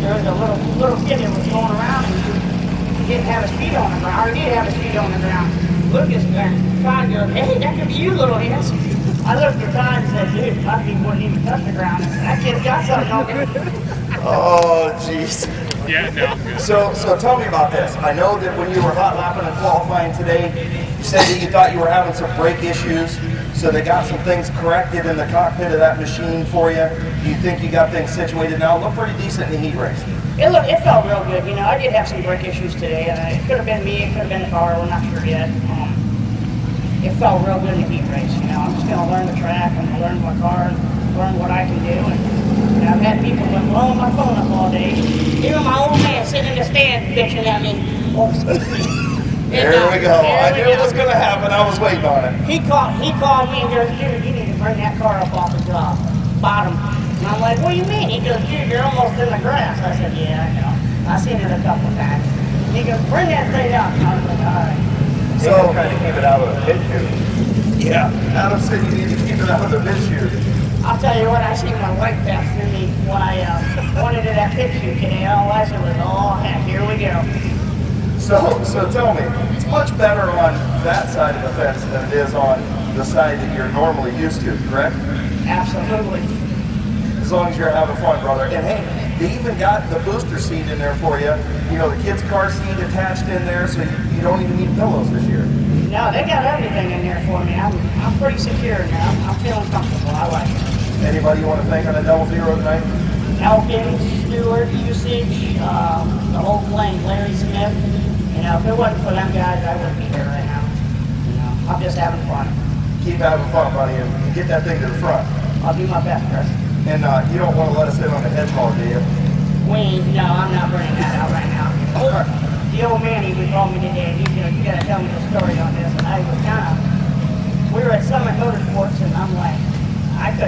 there was a little kid that was going around, and he didn't have his feet on the ground, or he did have his feet on the ground. Lucas and Todd goes, hey, that could be you, little ass. I looked at Todd and said, dude, I wouldn't even touch the ground. That kid's got something on him. Oh, jeez. Yeah, no, I'm good. So tell me about this. I know that when you were hot lapping and qualifying today, you said that you thought you were having some brake issues, so they got some things corrected in the cockpit of that machine for you. Do you think you got things situated now? It looked pretty decent in the heat race. It felt real good. You know, I did have some brake issues today, and it could have been me, it could have been the car. We're not sure yet. It felt real good in the heat race. You know, I'm just going to learn the track, I'm going to learn my car, and learn what I can do. And I've had people been blowing my phone up all day. Even my old man sitting in the stand bitching at me. There we go. I knew it was going to happen. I was waiting on it. He called me and goes, dude, you need to bring that car up off the bottom. And I'm like, what do you mean? He goes, dude, you're almost in the grass. I said, yeah, I know. I've seen it a couple of times. He goes, bring that thing up. And I was like, all right. So trying to keep it out of the pit chute. Yeah, Adam said you need to keep it out of the pit chute. I'll tell you what, I seen my wife texting me when I went into that pit chute today. All I said was, oh, heck, here we go. So tell me, it's much better on that side of the fence than it is on the side that you're normally used to, correct? Absolutely. As long as you're having fun, brother. And hey, they even got the booster seat in there for you. You know, the kid's car seat attached in there, so you don't even need pillows this year. No, they got everything in there for me. I'm pretty secure now. I'm feeling comfortable. I like it. Anybody you want to thank on the Double Zero tonight? Elkins, Stewart, Usage, the whole plane, Larry Smith. You know, if it wasn't for them guys, I wouldn't be here right now. You know, I'm just having fun. Keep having fun, buddy, and get that thing to the front. I'll do my best, Chris. And you don't want to let us in on the head hog, do you? No, I'm not bringing that out right now. The old man even called me today, and you got to tell me the story on this. And I was we were at Summit Motorsports, and I'm like, I couldn't